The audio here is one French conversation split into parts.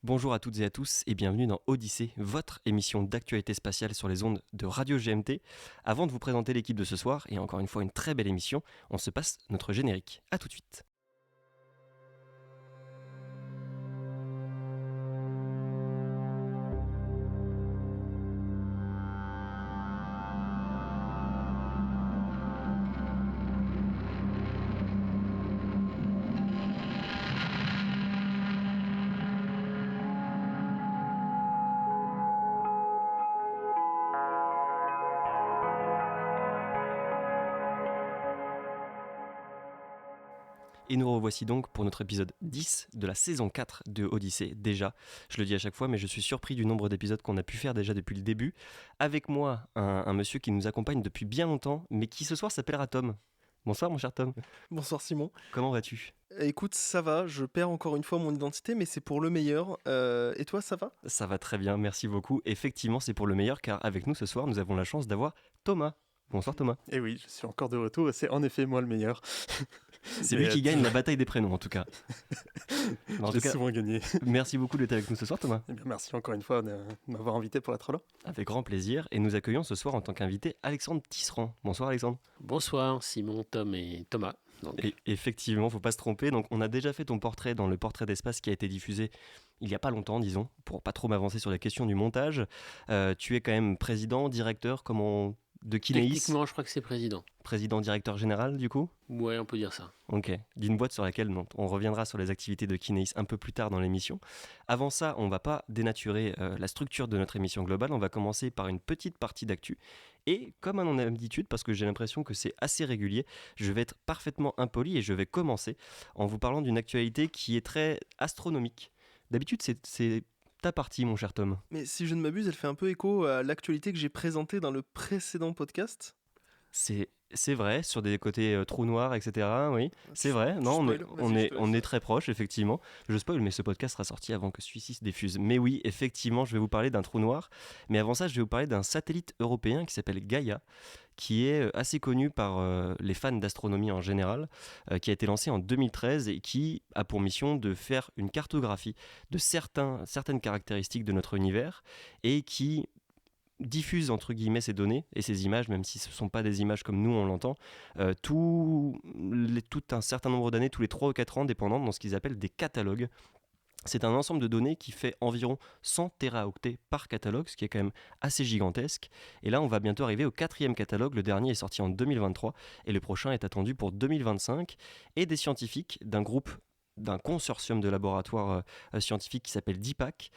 Bonjour à toutes et à tous et bienvenue dans Odyssée, votre émission d'actualité spatiale sur les ondes de Radio GMT. Avant de vous présenter l'équipe de ce soir, et encore une fois une très belle émission, on se passe notre générique. A tout de suite. Et nous revoici donc pour notre épisode 10 de la saison 4 de Odyssée. Déjà, je le dis à chaque fois, mais je suis surpris du nombre d'épisodes qu'on a pu faire déjà depuis le début. Avec moi, un monsieur qui nous accompagne depuis bien longtemps, mais qui ce soir s'appellera Tom. Bonsoir mon cher Tom. Bonsoir Simon. Comment vas-tu ? Écoute, ça va, je perds encore une fois mon identité, mais c'est pour le meilleur. Et toi, ça va ? Ça va très bien, merci beaucoup. Effectivement, c'est pour le meilleur, car avec nous ce soir, nous avons la chance d'avoir Thomas. Bonsoir Thomas. Et oui, je suis encore de retour et c'est en effet moi le meilleur. C'est lui qui gagne la bataille des prénoms en tout cas. J'ai souvent gagné. Merci beaucoup d'être avec nous ce soir Thomas. Eh bien, merci encore une fois de m'avoir invité pour être là. Avec grand plaisir, et nous accueillons ce soir en tant qu'invité Alexandre Tisserand. Bonsoir Alexandre. Bonsoir Simon, Tom et Thomas. Et effectivement, faut pas se tromper, donc on a déjà fait ton portrait dans le portrait d'espace qui a été diffusé il y a pas longtemps, disons, pour pas trop m'avancer sur la question du montage. Tu es quand même président, directeur, de Kinéis. Techniquement, je crois que c'est président. Président, directeur général, du coup ? Ouais, on peut dire ça. Ok, d'une boîte sur laquelle on reviendra sur les activités de Kinéis un peu plus tard dans l'émission. Avant ça, on va pas dénaturer la structure de notre émission globale, on va commencer par une petite partie d'actu. Et comme à mon habitude, parce que j'ai l'impression que c'est assez régulier, je vais être parfaitement impoli et je vais commencer en vous parlant d'une actualité qui est très astronomique. D'habitude, c'est ta partie, mon cher Tom. Mais si je ne m'abuse, elle fait un peu écho à l'actualité que j'ai présentée dans le précédent podcast. C'est vrai, sur des côtés trous noirs, etc. Oui, c'est vrai. Non, on est très proche, effectivement. Je spoil, mais ce podcast sera sorti avant que celui-ci se diffuse. Mais oui, effectivement, je vais vous parler d'un trou noir. Mais avant ça, je vais vous parler d'un satellite européen qui s'appelle Gaia, qui est assez connu par les fans d'astronomie en général, qui a été lancé en 2013 et qui a pour mission de faire une cartographie de certaines caractéristiques de notre univers et qui diffuse entre guillemets ces données et ces images, même si ce ne sont pas des images comme nous on l'entend, tout un certain nombre d'années, tous les 3 ou 4 ans, dépendant dans ce qu'ils appellent des catalogues. C'est un ensemble de données qui fait environ 100 téraoctets par catalogue, ce qui est quand même assez gigantesque. Et là, on va bientôt arriver au 4e catalogue. Le dernier est sorti en 2023 et le prochain est attendu pour 2025. Et des scientifiques d'un consortium de laboratoires scientifiques qui s'appelle DIPAC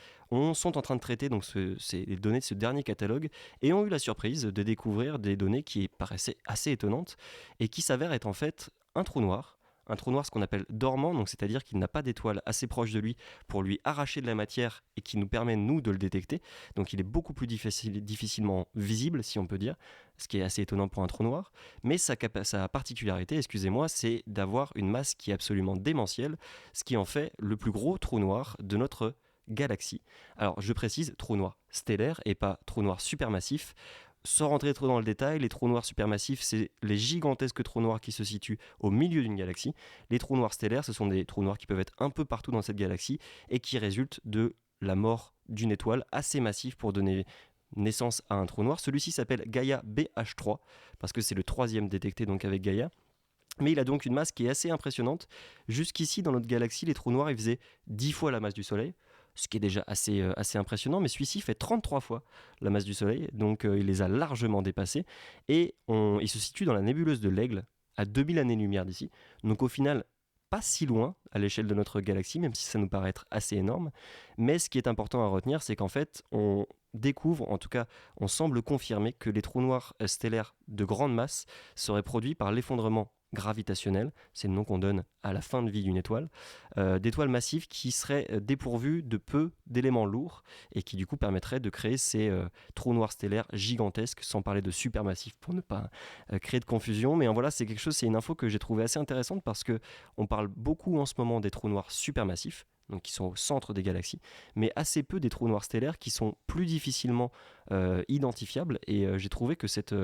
sont en train de traiter donc les données de ce dernier catalogue et ont eu la surprise de découvrir des données qui paraissaient assez étonnantes et qui s'avèrent être en fait un trou noir, ce qu'on appelle dormant, donc c'est-à-dire qu'il n'a pas d'étoile assez proche de lui pour lui arracher de la matière et qui nous permet, nous, de le détecter. Donc il est beaucoup plus difficilement visible, si on peut dire, ce qui est assez étonnant pour un trou noir. Mais sa particularité, c'est d'avoir une masse qui est absolument démentielle, ce qui en fait le plus gros trou noir de notre galaxie. Alors je précise, trou noir stellaire et pas trou noir supermassif. Sans rentrer trop dans le détail, les trous noirs supermassifs, c'est les gigantesques trous noirs qui se situent au milieu d'une galaxie. Les trous noirs stellaires, ce sont des trous noirs qui peuvent être un peu partout dans cette galaxie et qui résultent de la mort d'une étoile assez massive pour donner naissance à un trou noir. Celui-ci s'appelle Gaia BH3 parce que c'est le 3e détecté donc avec Gaia. Mais il a donc une masse qui est assez impressionnante. Jusqu'ici, dans notre galaxie, les trous noirs, ils faisaient 10 fois la masse du Soleil, ce qui est déjà assez impressionnant, mais celui-ci fait 33 fois la masse du Soleil, donc il les a largement dépassés, et il se situe dans la nébuleuse de l'Aigle, à 2000 années-lumière d'ici, donc au final, pas si loin à l'échelle de notre galaxie, même si ça nous paraît être assez énorme, mais ce qui est important à retenir, c'est qu'en fait, on découvre, en tout cas, on semble confirmer que les trous noirs stellaires de grande masse seraient produits par l'effondrement gravitationnel, c'est le nom qu'on donne à la fin de vie d'une étoile, d'étoiles massives qui seraient dépourvues de peu d'éléments lourds et qui du coup permettraient de créer ces trous noirs stellaires gigantesques, sans parler de supermassifs pour ne pas créer de confusion. Mais voilà, c'est une info que j'ai trouvée assez intéressante parce que on parle beaucoup en ce moment des trous noirs supermassifs, donc qui sont au centre des galaxies, mais assez peu des trous noirs stellaires qui sont plus difficilement identifiables. Et j'ai trouvé que cette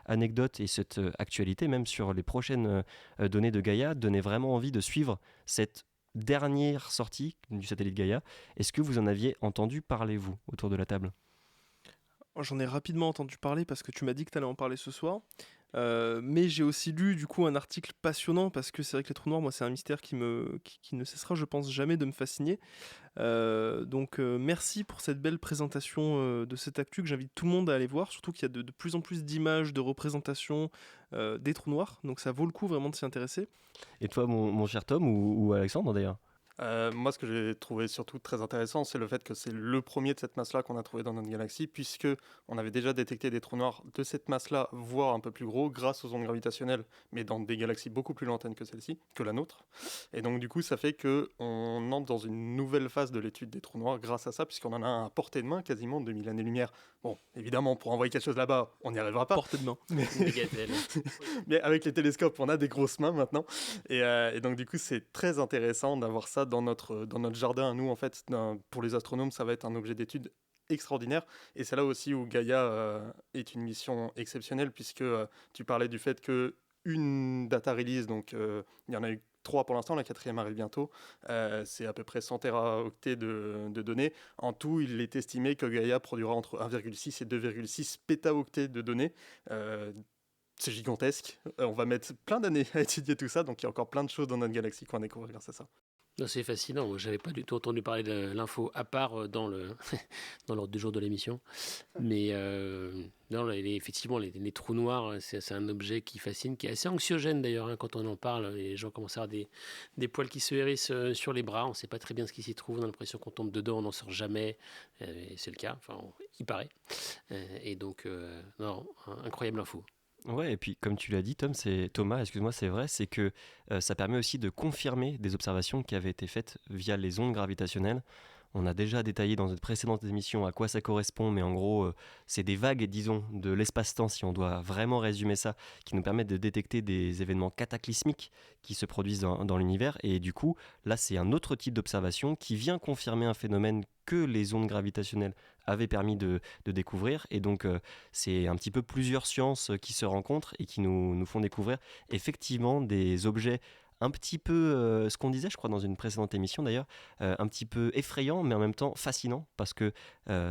anecdote et cette actualité, même sur les prochaines données de Gaia, donnait vraiment envie de suivre cette dernière sortie du satellite Gaïa. Est-ce que vous en aviez entendu parler, vous, autour de la table ? J'en ai rapidement entendu parler parce que tu m'as dit que tu allais en parler ce soir. Mais j'ai aussi lu du coup un article passionnant parce que c'est vrai que les trous noirs, moi c'est un mystère qui ne cessera, je pense, jamais de me fasciner. Donc merci pour cette belle présentation de cette actu que j'invite tout le monde à aller voir, surtout qu'il y a de plus en plus d'images, de représentations des trous noirs, donc ça vaut le coup vraiment de s'y intéresser. Et toi, mon cher Tom, ou Alexandre d'ailleurs ? Moi, ce que j'ai trouvé surtout très intéressant, c'est le fait que c'est le premier de cette masse-là qu'on a trouvé dans notre galaxie, puisque on avait déjà détecté des trous noirs de cette masse-là, voire un peu plus gros, grâce aux ondes gravitationnelles, mais dans des galaxies beaucoup plus lointaines que celle-ci, que la nôtre. Et donc, du coup, ça fait qu'on entre dans une nouvelle phase de l'étude des trous noirs grâce à ça, puisqu'on en a un à portée de main, quasiment 2000 années-lumière. Bon, évidemment, pour envoyer quelque chose là-bas, on n'y arrivera pas. Portée de main. Mais avec les télescopes, on a des grosses mains maintenant. Et donc, du coup, c'est très intéressant d'avoir ça dans notre jardin à nous. En fait, pour les astronomes, ça va être un objet d'étude extraordinaire. Et c'est là aussi où Gaïa est une mission exceptionnelle, puisque tu parlais du fait qu'une data release, donc il y en a eu 3 pour l'instant, la 4e arrive bientôt, c'est à peu près 100 téraoctets de données. En tout, il est estimé que Gaïa produira entre 1,6 et 2,6 pétaoctets de données. C'est gigantesque. On va mettre plein d'années à étudier tout ça, donc il y a encore plein de choses dans notre galaxie qu'on va découvrir grâce à ça. Non, c'est fascinant. Moi, j'avais pas du tout entendu parler de l'info, à part dans l'ordre du jour de l'émission. Mais non, effectivement, les trous noirs, c'est un objet qui fascine, qui est assez anxiogène d'ailleurs. Hein, quand on en parle, les gens commencent à avoir des poils qui se hérissent sur les bras. On ne sait pas très bien ce qui s'y trouve. On a l'impression qu'on tombe dedans, on n'en sort jamais. Et c'est le cas. Enfin, il paraît. Et donc, non, incroyable info. Ouais, et puis comme tu l'as dit, Thomas, excuse-moi, c'est vrai, c'est que ça permet aussi de confirmer des observations qui avaient été faites via les ondes gravitationnelles. On a déjà détaillé dans une précédente émission à quoi ça correspond, mais en gros, c'est des vagues, disons, de l'espace-temps, si on doit vraiment résumer ça, qui nous permettent de détecter des événements cataclysmiques qui se produisent dans l'univers. Et du coup, là, c'est un autre type d'observation qui vient confirmer un phénomène que les ondes gravitationnelles avaient permis de découvrir. Et donc, c'est un petit peu plusieurs sciences qui se rencontrent et qui nous font découvrir effectivement des objets un petit peu, ce qu'on disait, je crois, dans une précédente émission d'ailleurs, un petit peu effrayant, mais en même temps fascinant, parce que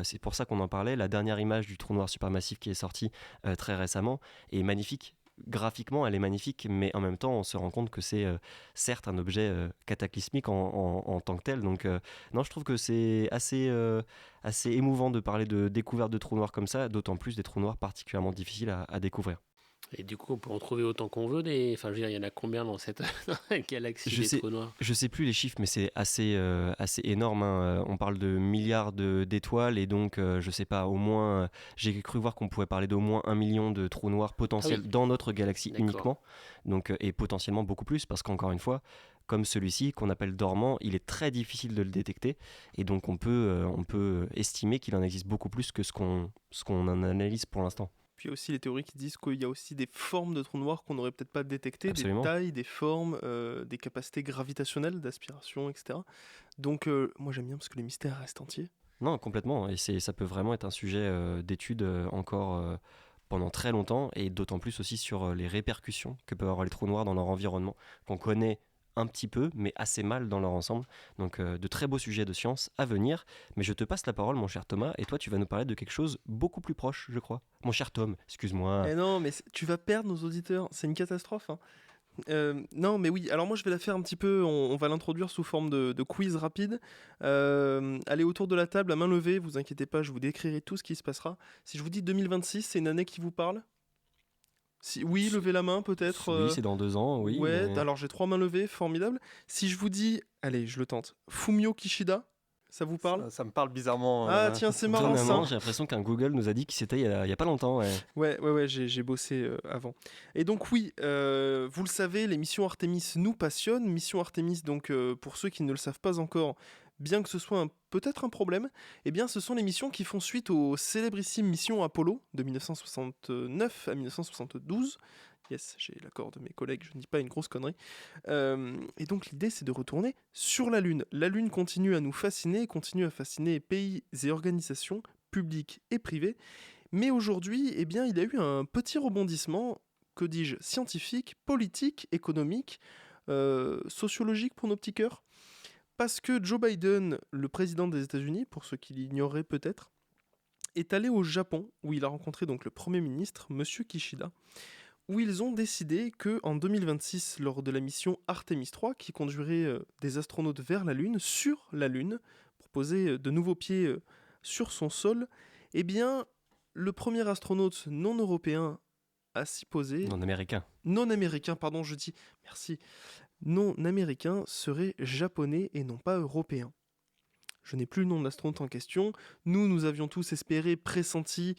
c'est pour ça qu'on en parlait. La dernière image du trou noir supermassif qui est sortie très récemment est magnifique. Graphiquement, elle est magnifique, mais en même temps, on se rend compte que c'est certes un objet cataclysmique en tant que tel. Donc, non, je trouve que c'est assez émouvant de parler de découverte de trous noirs comme ça, d'autant plus des trous noirs particulièrement difficiles à découvrir. Et du coup, on peut en trouver autant qu'on veut. Enfin, je veux dire, il y en a combien dans cette galaxie des trous noirs ? Je sais plus les chiffres, mais c'est assez énorme. Hein. On parle de milliards d'étoiles et donc, je sais pas, au moins, j'ai cru voir qu'on pouvait parler d'au moins 1 million de trous noirs potentiels dans notre galaxie uniquement. Donc, et potentiellement beaucoup plus, parce qu'encore une fois, comme celui-ci qu'on appelle dormant, il est très difficile de le détecter et donc on peut estimer qu'il en existe beaucoup plus que ce qu'on en analyse pour l'instant. Puis il y a aussi les théories qui disent qu'il y a aussi des formes de trous noirs qu'on n'aurait peut-être pas détectées, Absolument. Des tailles, des formes, des capacités gravitationnelles, d'aspiration, etc. Donc moi j'aime bien parce que les mystères restent entiers. Non, complètement. Et ça peut vraiment être un sujet d'étude encore pendant très longtemps, et d'autant plus aussi sur les répercussions que peuvent avoir les trous noirs dans leur environnement, qu'on connaît un petit peu, mais assez mal dans leur ensemble. Donc de très beaux sujets de science à venir. Mais je te passe la parole, mon cher Thomas, et toi tu vas nous parler de quelque chose beaucoup plus proche, je crois. Mon cher Tom, excuse-moi. Eh non, mais tu vas perdre nos auditeurs, c'est une catastrophe. Hein. Non, mais oui, alors moi je vais la faire un petit peu, on va l'introduire sous forme de quiz rapide. Allez autour de la table à main levée, vous inquiétez pas, je vous décrirai tout ce qui se passera. Si je vous dis 2026, c'est une année qui vous parle ? Oui, levez la main peut-être. Oui, c'est dans 2 ans, oui. Ouais, mais... alors j'ai 3 mains levées, formidable. Si je vous dis, allez, je le tente, Fumio Kishida, ça vous parle ? Ça me parle bizarrement. Ah tiens, c'est marrant ça. J'ai l'impression qu'un Google nous a dit qu'il c'était il y a pas longtemps. Ouais, j'ai bossé avant. Et donc oui, vous le savez, les missions Artemis nous passionnent. Mission Artemis, donc pour ceux qui ne le savent pas encore, bien que ce soit peut-être un problème, eh bien ce sont les missions qui font suite aux célébrissimes missions Apollo de 1969 à 1972. Yes, j'ai l'accord de mes collègues, je ne dis pas une grosse connerie. Et donc l'idée c'est de retourner sur la Lune. La Lune continue à nous fasciner, continue à fasciner pays et organisations publiques et privées. Mais aujourd'hui, eh bien, il y a eu un petit rebondissement, que dis-je, scientifique, politique, économique, sociologique pour nos petits cœurs. Parce que Joe Biden, le président des États-Unis, pour ceux qui l'ignoreraient peut-être, est allé au Japon, où il a rencontré donc le Premier ministre, Monsieur Kishida, où ils ont décidé qu'en 2026, lors de la mission Artemis 3, qui conduirait des astronautes vers la Lune, sur la Lune, pour poser de nouveaux pieds sur son sol, eh bien, le premier astronaute non européen à s'y poser... Non américain, pardon, je dis, merci. Non américain serait japonais et non pas européen. Je n'ai plus le nom de l'astronaute en question. Nous avions tous espéré, pressenti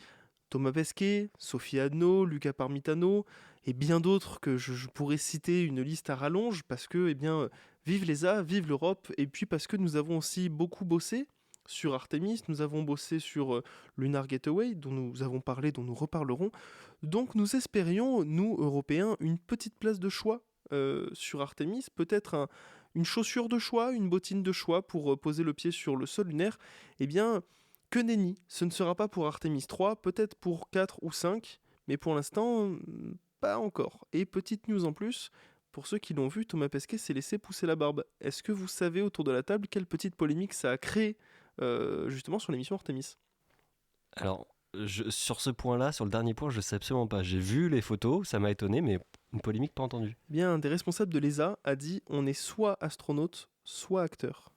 Thomas Pesquet, Sophie Adno, Luca Parmitano et bien d'autres que je pourrais citer une liste à rallonge parce que, eh bien, vive l'ESA, vive l'Europe, et puis parce que nous avons aussi beaucoup bossé sur Artemis, nous avons bossé sur Lunar Gateway, dont nous avons parlé, dont nous reparlerons. Donc nous espérions, nous, Européens, une petite place de choix sur Artemis, peut-être une chaussure de choix, une bottine de choix pour poser le pied sur le sol lunaire. Eh bien, que nenni, ce ne sera pas pour Artemis 3, peut-être pour 4 ou 5, mais pour l'instant, pas encore. Et petite news en plus, pour ceux qui l'ont vu, Thomas Pesquet s'est laissé pousser la barbe. Est-ce que vous savez autour de la table quelle petite polémique ça a créé justement sur l'émission Artemis? Alors, sur ce point-là, sur le dernier point, je sais absolument pas. J'ai vu les photos, ça m'a étonné, mais une polémique pas entendue. Bien, un des responsables de l'ESA a dit on est soit astronaute, soit acteur.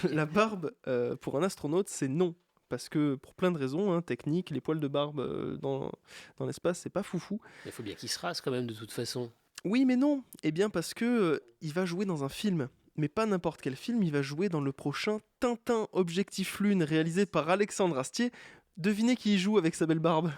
La barbe, pour un astronaute, c'est non. Parce que pour plein de raisons, techniques, les poils de barbe dans l'espace, c'est pas foufou. Il faut bien qu'il se rase quand même de toute façon. Oui, mais non. Eh bien, parce que il va jouer dans un film. Mais pas n'importe quel film, il va jouer dans le prochain Tintin Objectif Lune, réalisé par Alexandre Astier. Devinez qui y joue avec sa belle barbe?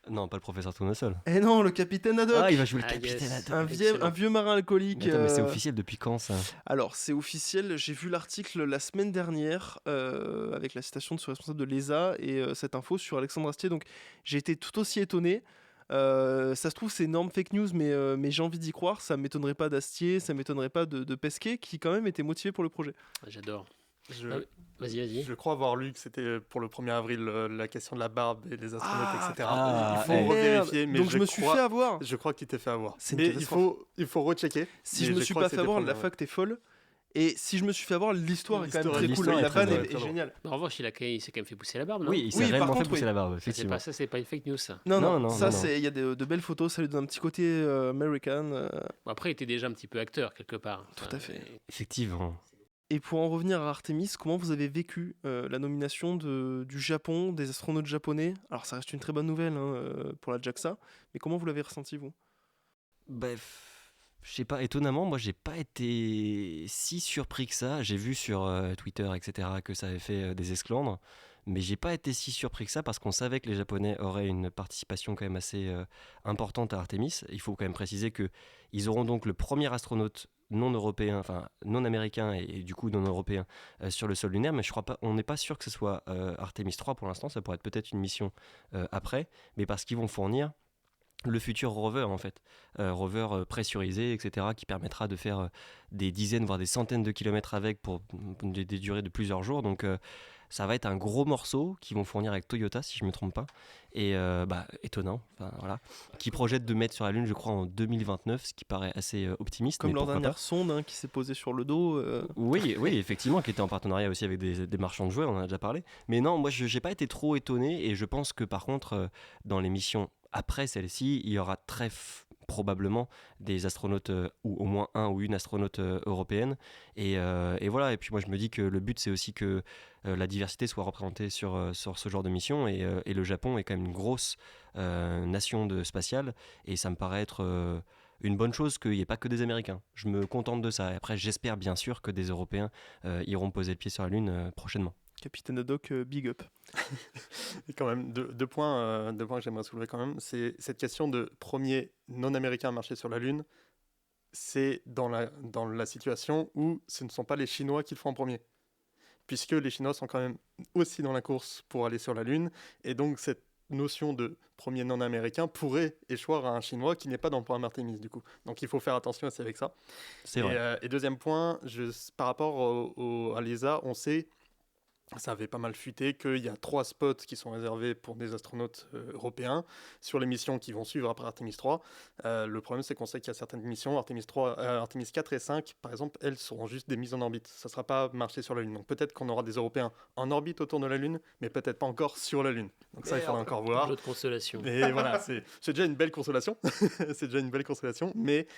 Non, pas le professeur Tournesol. Eh non, le capitaine Haddock. Ah, il va jouer le capitaine Haddock. Un vieux marin alcoolique. Mais attends, mais c'est officiel depuis quand ça? Alors, c'est officiel. J'ai vu l'article la semaine dernière avec la citation de ce responsable de l'ESA et cette info sur Alexandre Astier. Donc, j'ai été tout aussi étonné. Ça se trouve, c'est énorme fake news, mais j'ai envie d'y croire. Ça m'étonnerait pas d'Astier, ça m'étonnerait pas de Pesquet, qui quand même était motivé pour le projet. J'adore. Vas-y. Je crois avoir lu que c'était pour le 1er avril la question de la barbe et des astronautes, etc. Il faut revérifier, mais donc je me suis fait avoir. Je crois que tu t'es fait avoir. Mais il faut rechecker. Si je me suis pas fait avoir, la fact est folle. Et si je me suis fait avoir, l'histoire est quand même très cool. La vanne est géniale. En revanche, il s'est quand même fait pousser la barbe, non? Oui, il s'est réellement fait pousser la barbe, effectivement. Ça, c'est pas une fake news, ça. Non. Il y a de belles photos, ça lui donne un petit côté American. Après, il était déjà un petit peu acteur, quelque part. Tout à fait. Effectivement. Et pour en revenir à Artemis, comment vous avez vécu la nomination du Japon, des astronautes japonais? Alors ça reste une très bonne nouvelle pour la JAXA, mais comment vous l'avez ressenti, vous? Je sais pas, étonnamment, moi j'ai pas été si surpris que ça. J'ai vu sur Twitter, etc., que ça avait fait des esclandres, mais j'ai pas été si surpris que ça parce qu'on savait que les Japonais auraient une participation quand même assez importante à Artemis. Il faut quand même préciser qu'ils auront donc le premier astronaute non européen, enfin non américain et du coup non européen sur le sol lunaire, mais je crois pas, on n'est pas sûr que ce soit Artemis 3 pour l'instant. Ça pourrait être peut-être une mission après, mais parce qu'ils vont fournir le futur rover en fait, rover pressurisé, etc., qui permettra de faire des dizaines voire des centaines de kilomètres avec pour des durées de plusieurs jours. Donc ça va être un gros morceau qu'ils vont fournir avec Toyota si je me trompe pas, et étonnant, voilà, qui projette de mettre sur la Lune je crois en 2029, ce qui paraît assez optimiste. Comme leur dernière sonde qui s'est posée sur le dos. Oui, effectivement, qui était en partenariat aussi avec des marchands de jouets, on en a déjà parlé. Mais non, moi je n'ai pas été trop étonné, et je pense que par contre dans les missions après celle-ci, il y aura très probablement des astronautes, ou au moins un ou une astronaute européenne. Et voilà, et puis moi je me dis que le but c'est aussi que la diversité soit représentée sur ce genre de mission. Et le Japon est quand même une grosse nation spatiale, et ça me paraît être une bonne chose qu'il n'y ait pas que des Américains. Je me contente de ça. Et après, j'espère bien sûr que des Européens iront poser le pied sur la Lune prochainement. Capitaine Haddock, big up. Et quand même, deux points que j'aimerais soulever quand même, c'est cette question de premier non-américain à marcher sur la Lune. C'est dans la situation où ce ne sont pas les Chinois qui le font en premier. Puisque les Chinois sont quand même aussi dans la course pour aller sur la Lune. Et donc, cette notion de premier non-américain pourrait échoir à un Chinois qui n'est pas dans le programme Artemis, du coup. Donc, il faut faire attention aussi avec ça. C'est vrai. Et deuxième point, par rapport à l'ESA, on sait ça avait pas mal fuité qu'il y a 3 spots qui sont réservés pour des astronautes européens sur les missions qui vont suivre après Artemis 3. Le problème, c'est qu'on sait qu'il y a certaines missions, Artemis 4 et 5, par exemple, elles seront juste des mises en orbite. Ça ne sera pas marcher sur la Lune. Donc peut-être qu'on aura des Européens en orbite autour de la Lune, mais peut-être pas encore sur la Lune. Donc ça, il faudra encore voir. Un jeu de consolation. Et voilà, c'est déjà une belle consolation. C'est déjà une belle consolation, mais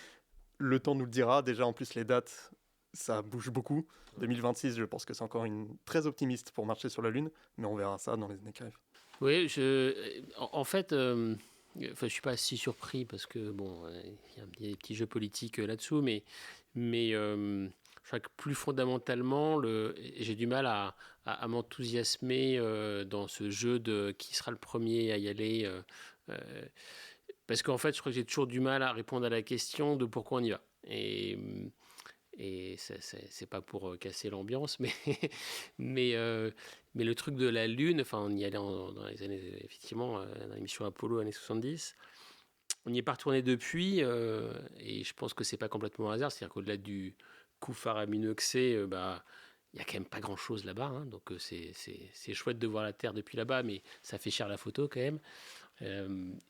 le temps nous le dira. Déjà, en plus, les dates, ça bouge beaucoup. 2026, je pense que c'est encore très optimiste pour marcher sur la Lune, mais on verra ça dans les années qui arrivent. Oui, en fait, je suis pas si surpris parce que bon, il y a des petits jeux politiques là-dessous, mais je crois que plus fondamentalement, j'ai du mal à m'enthousiasmer dans ce jeu de qui sera le premier à y aller, parce qu'en fait, je crois que j'ai toujours du mal à répondre à la question de pourquoi on y va. Et c'est pas pour casser l'ambiance, mais le truc de la Lune, enfin, on y allait dans les années, effectivement, dans l'émission Apollo, années 70. On n'y est pas retourné depuis, et je pense que c'est pas complètement un hasard. C'est-à-dire qu'au-delà du coup faramineux que c'est, il y a quand même pas grand-chose là-bas. Hein, donc c'est chouette de voir la Terre depuis là-bas, mais ça fait cher la photo quand même.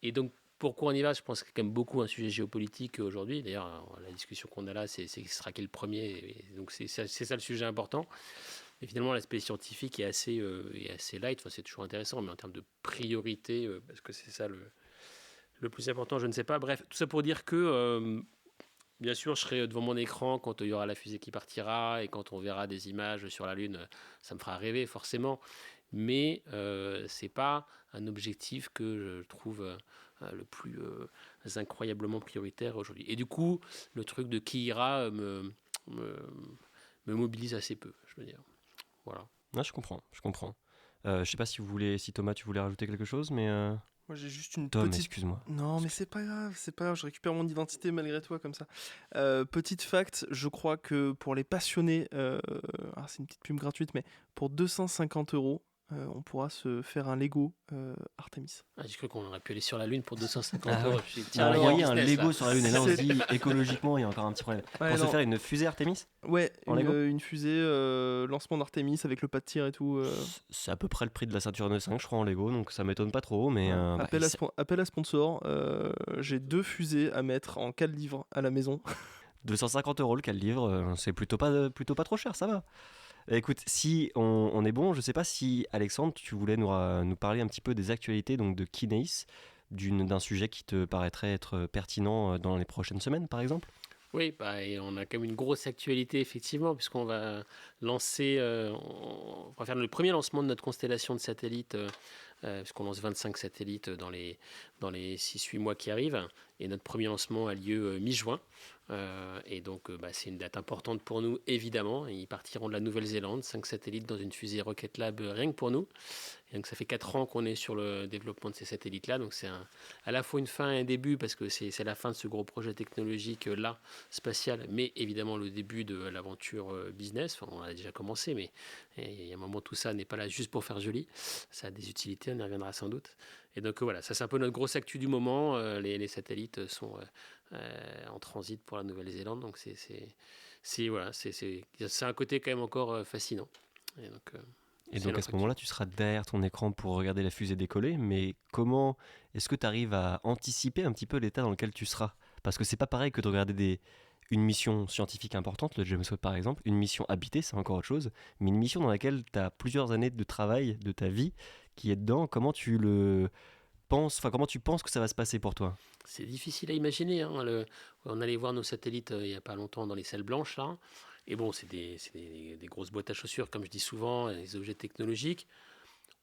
Et donc, pourquoi on y va? Je pense que c'est quand même beaucoup un sujet géopolitique aujourd'hui. D'ailleurs, la discussion qu'on a là, c'est ce sera qui le premier. Et donc, c'est ça le sujet important. Et finalement, l'aspect scientifique est assez light. Enfin, c'est toujours intéressant, mais en termes de priorité, parce que c'est ça le plus important, je ne sais pas. Bref, tout ça pour dire que, bien sûr, je serai devant mon écran quand il y aura la fusée qui partira et quand on verra des images sur la Lune. Ça me fera rêver, forcément. Mais c'est pas un objectif que je trouve le plus incroyablement prioritaire aujourd'hui. Et du coup, le truc de qui ira me mobilise assez peu, je veux dire. Voilà. Non, je comprends. Je sais pas si Thomas, tu voulais rajouter quelque chose, mais Moi j'ai juste une Tom, petite... excuse-moi. Non mais c'est pas grave, je récupère mon identité malgré toi comme ça. Petite fact, je crois que pour les passionnés, c'est une petite pub gratuite, mais pour 250 €, on pourra se faire un Lego Artemis. J'ai cru qu'on aurait pu aller sur la Lune pour 250 Ah ouais. €. Tiens, envoyer un Lego là. sur la Lune, et là on se dit écologiquement, il y a encore un petit problème. Ouais, Pour se non. faire une fusée Artemis, Ouais, En Lego une fusée, lancement d'Artemis avec le pas de tir et tout. c'est à peu près le prix de la Saturne 5, je crois, en Lego, donc ça m'étonne pas trop, mais Appel à sponsor, j'ai 2 fusées à mettre en 4 livres à la maison. 250 € le cas de livre, c'est plutôt pas trop cher, ça va. Écoute, si on est bon, je sais pas si Alexandre, tu voulais nous parler un petit peu des actualités donc de Kinéis, d'un sujet qui te paraîtrait être pertinent dans les prochaines semaines, par exemple. Oui, et on a quand même une grosse actualité, effectivement, puisqu'on va lancer, on va faire le premier lancement de notre constellation de satellites, puisqu'on lance 25 satellites dans les 6-8 mois qui arrivent. Et notre premier lancement a lieu mi-juin. Et donc, c'est une date importante pour nous, évidemment. Ils partiront de la Nouvelle-Zélande, 5 satellites dans une fusée Rocket Lab, rien que pour nous. Et donc, ça fait 4 ans qu'on est sur le développement de ces satellites-là. Donc, c'est à la fois une fin et un début, parce que c'est la fin de ce gros projet technologique-là, spatial, mais évidemment le début de l'aventure business. Enfin, on a déjà commencé, mais il y a un moment, tout ça n'est pas là juste pour faire joli. Ça a des utilités, on y reviendra sans doute. Et donc, voilà, ça c'est un peu notre grosse actu du moment. Les satellites sont en transit pour la Nouvelle-Zélande. Donc, c'est un côté quand même encore fascinant. Et donc à ce moment-là, tu seras derrière ton écran pour regarder la fusée décoller, mais comment est-ce que tu arrives à anticiper un petit peu l'état dans lequel tu seras? Parce que c'est pas pareil que de regarder une mission scientifique importante, le James Webb par exemple, une mission habitée, c'est encore autre chose, mais une mission dans laquelle tu as plusieurs années de travail de ta vie qui est dedans, comment tu penses que ça va se passer pour toi? C'est difficile à imaginer. Hein, on allait voir nos satellites il n'y a pas longtemps dans les salles blanches, là. Et bon, c'est des grosses boîtes à chaussures, comme je dis souvent, des objets technologiques.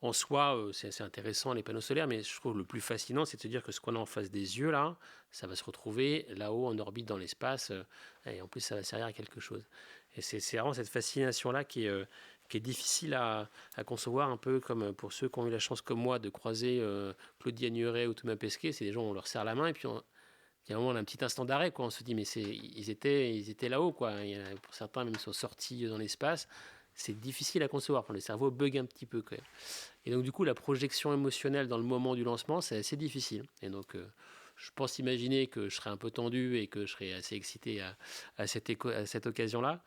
En soi, c'est assez intéressant, les panneaux solaires, mais je trouve le plus fascinant, c'est de se dire que ce qu'on a en face des yeux, là, ça va se retrouver là-haut, en orbite, dans l'espace, et en plus, ça va servir à quelque chose. Et c'est vraiment cette fascination-là qui est difficile à concevoir, un peu comme pour ceux qui ont eu la chance, comme moi, de croiser Claudia Nuret ou Thomas Pesquet. C'est des gens, on leur serre la main, et puis il y a un moment, on a un petit instant d'arrêt, quoi. On se dit, mais ils étaient là-haut, quoi. Pour certains, même, ils sont sortis dans l'espace. C'est difficile à concevoir. Enfin, le cerveau bug un petit peu, quand même. Et donc, du coup, la projection émotionnelle dans le moment du lancement, c'est assez difficile. Et donc, je pense imaginer que je serai un peu tendu et que je serai assez excité à cette occasion-là.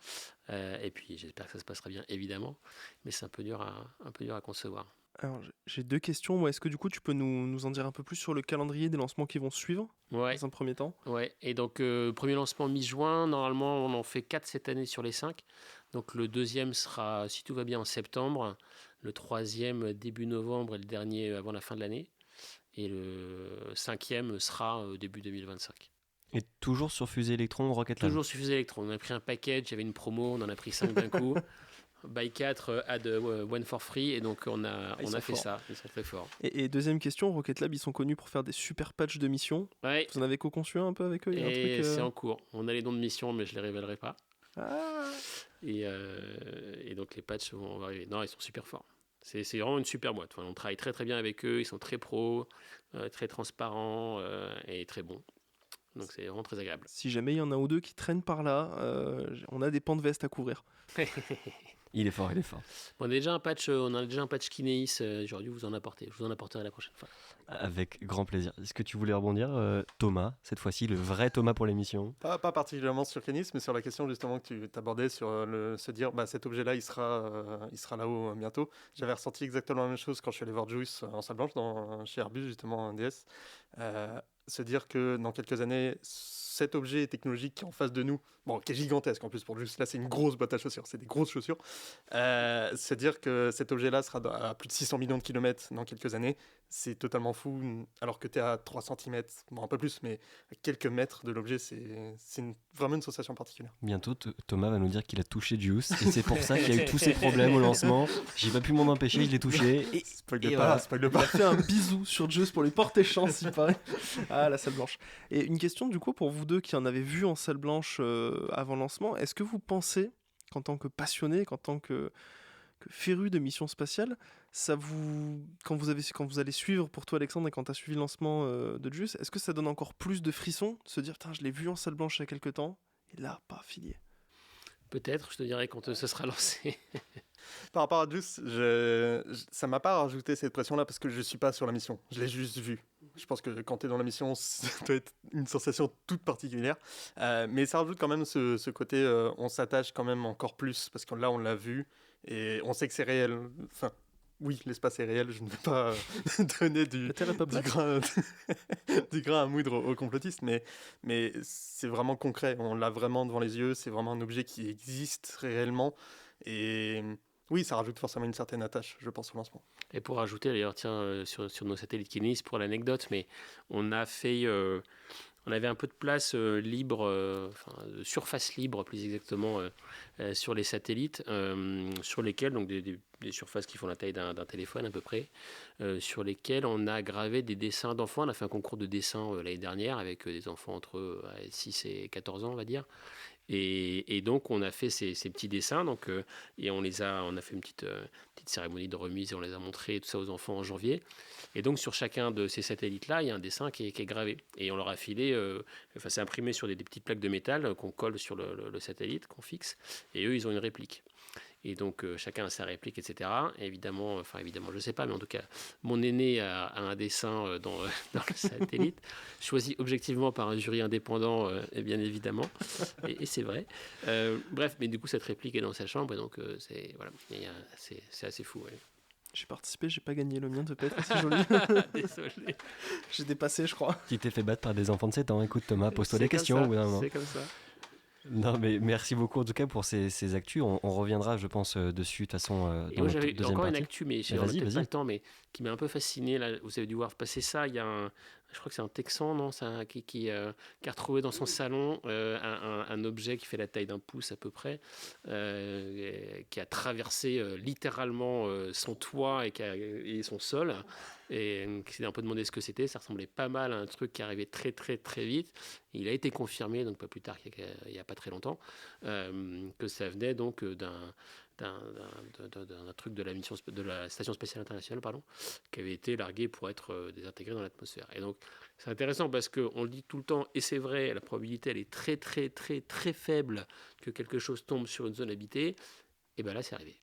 Et puis j'espère que ça se passera bien, évidemment, mais c'est un peu dur à concevoir. Alors, j'ai 2 questions. Moi, est-ce que du coup, tu peux nous en dire un peu plus sur le calendrier des lancements qui vont suivre dans un premier temps? Ouais. Et donc, premier lancement mi-juin. Normalement, on en fait 4 cette année sur les 5. Donc, le deuxième sera, si tout va bien, en septembre. Le troisième, début novembre. Et le dernier, avant la fin de l'année. Et le cinquième sera début 2025. Et toujours sur Fusée Electron, Rocket Lab. Toujours sur Fusée Electron. On a pris un package, il y avait une promo, on en a pris 5 d'un coup. Buy 4, add 1 for free. Et donc, on a fait ça. Ils sont très forts. Et deuxième question, Rocket Lab, ils sont connus pour faire des super patchs de missions. Ouais. Vous en avez co-conçu un peu avec eux? Il y a un Et truc, c'est en cours. On a les dons de mission, mais je ne les révélerai pas. Ah. Et donc, les patchs vont arriver. Non, ils sont super forts. C'est vraiment une super boîte. Enfin, on travaille très très bien avec eux. Ils sont très pros, très transparents et très bons. Donc c'est vraiment très agréable. Si jamais il y en a un ou deux qui traînent par là, on a des pans de veste à couvrir. Il est fort. Bon, on a déjà un patch Kineis. J'aurais dû vous en apporter. Je vous en apporterai la prochaine fois. Avec grand plaisir. Est-ce que tu voulais rebondir, Thomas, cette fois-ci, le vrai Thomas pour l'émission? Pas particulièrement sur Kineis, mais sur la question justement que tu abordais sur se dire cet objet-là, il sera là-haut bientôt. J'avais ressenti exactement la même chose quand je suis allé voir Juice en salle blanche chez Airbus, justement, en DS. Se dire que dans quelques années, cet objet technologique qui est en face de nous, qui est gigantesque en plus pour Juice, là c'est une grosse boîte à chaussures, c'est des grosses chaussures, se dire que cet objet-là sera à plus de 600 millions de kilomètres dans quelques années, c'est totalement fou, alors que tu es à 3 cm, un peu plus, mais à quelques mètres de l'objet, c'est vraiment une sensation particulière. Bientôt, Thomas va nous dire qu'il a touché Juice, et c'est pour ça qu'il y a eu tous ces problèmes au lancement. J'ai pas pu m'en empêcher, je l'ai touché. Spoil Il pas. a fait un bisou sur Juice pour lui porter chance, il paraît. Ah, la salle blanche. Et une question du coup pour vous deux qui en avez vu en salle blanche avant lancement, est-ce que vous pensez qu'en tant que passionné, qu'en tant que féru de missions spatiales, quand vous allez suivre, pour toi Alexandre, et quand tu as suivi le lancement de Juice, est-ce que ça donne encore plus de frissons de se dire je l'ai vu en salle blanche il y a quelques temps et là pas filier? Peut-être, je te dirai quand ça sera lancé. Par rapport à Juice, ça m'a pas rajouté cette pression-là parce que je suis pas sur la mission, je l'ai juste vu. Je pense que quand tu es dans la mission, ça doit être une sensation toute particulière. Mais ça rajoute quand même ce côté, on s'attache quand même encore plus parce que là, on l'a vu et on sait que c'est réel. Enfin, oui, l'espace est réel, je ne vais pas donner du grain à moudre aux complotistes, mais c'est vraiment concret. On l'a vraiment devant les yeux, c'est vraiment un objet qui existe réellement. Et oui, ça rajoute forcément une certaine attache, je pense, au lancement. Et pour rajouter, d'ailleurs, sur nos satellites Kineis, pour l'anecdote, mais on avait un peu de place libre, de surface libre plus exactement, sur les satellites, sur lesquels, donc des surfaces qui font la taille d'un téléphone à peu près, sur lesquels on a gravé des dessins d'enfants. On a fait un concours de dessin l'année dernière avec des enfants entre 6 et 14 ans, on va dire. Et donc on a fait ces petits dessins, et on a fait une petite cérémonie de remise et on les a montrés tout ça aux enfants en janvier. Et donc sur chacun de ces satellites-là, il y a un dessin qui est gravé. Et on leur a filé, c'est imprimé sur des petites plaques de métal qu'on colle sur le satellite, qu'on fixe. Et eux, ils ont une réplique. Et donc chacun a sa réplique, etc. Et évidemment, je sais pas, mais en tout cas, mon aîné a un dessin dans le satellite, choisi objectivement par un jury indépendant, bien évidemment. Et c'est vrai. Bref, mais du coup, cette réplique est dans sa chambre, et donc c'est assez fou. Ouais. J'ai participé, j'ai pas gagné, le mien de pas être assez joli. Désolé. J'ai dépassé, je crois. Tu t'es fait battre par des enfants de 7 ans. Écoute Thomas, pose-toi des questions au bout d'un moment. C'est comme ça. Non, mais merci beaucoup en tout cas pour ces actus. On reviendra, je pense, dessus de toute façon dans moi, notre j'avais deuxième encore partie. une actu, mais j'ai peut-être pas le temps, mais qui m'a un peu fasciné. Là, vous avez dû voir passer ça. Il y a je crois que c'est un Texan, non, qui a retrouvé dans son salon un objet qui fait la taille d'un pouce à peu près, qui a traversé littéralement son toit et son sol. Et qui s'est un peu demandé ce que c'était. Ça ressemblait pas mal à un truc qui arrivait très très très vite. Et il a été confirmé, donc pas plus tard qu'il n'y a pas très longtemps, que ça venait donc d'un truc de la Station Spatiale Internationale, qui avait été largué pour être désintégré dans l'atmosphère. Et donc c'est intéressant parce qu'on le dit tout le temps, et c'est vrai, la probabilité elle est très très très très faible que quelque chose tombe sur une zone habitée. Et bien là c'est arrivé.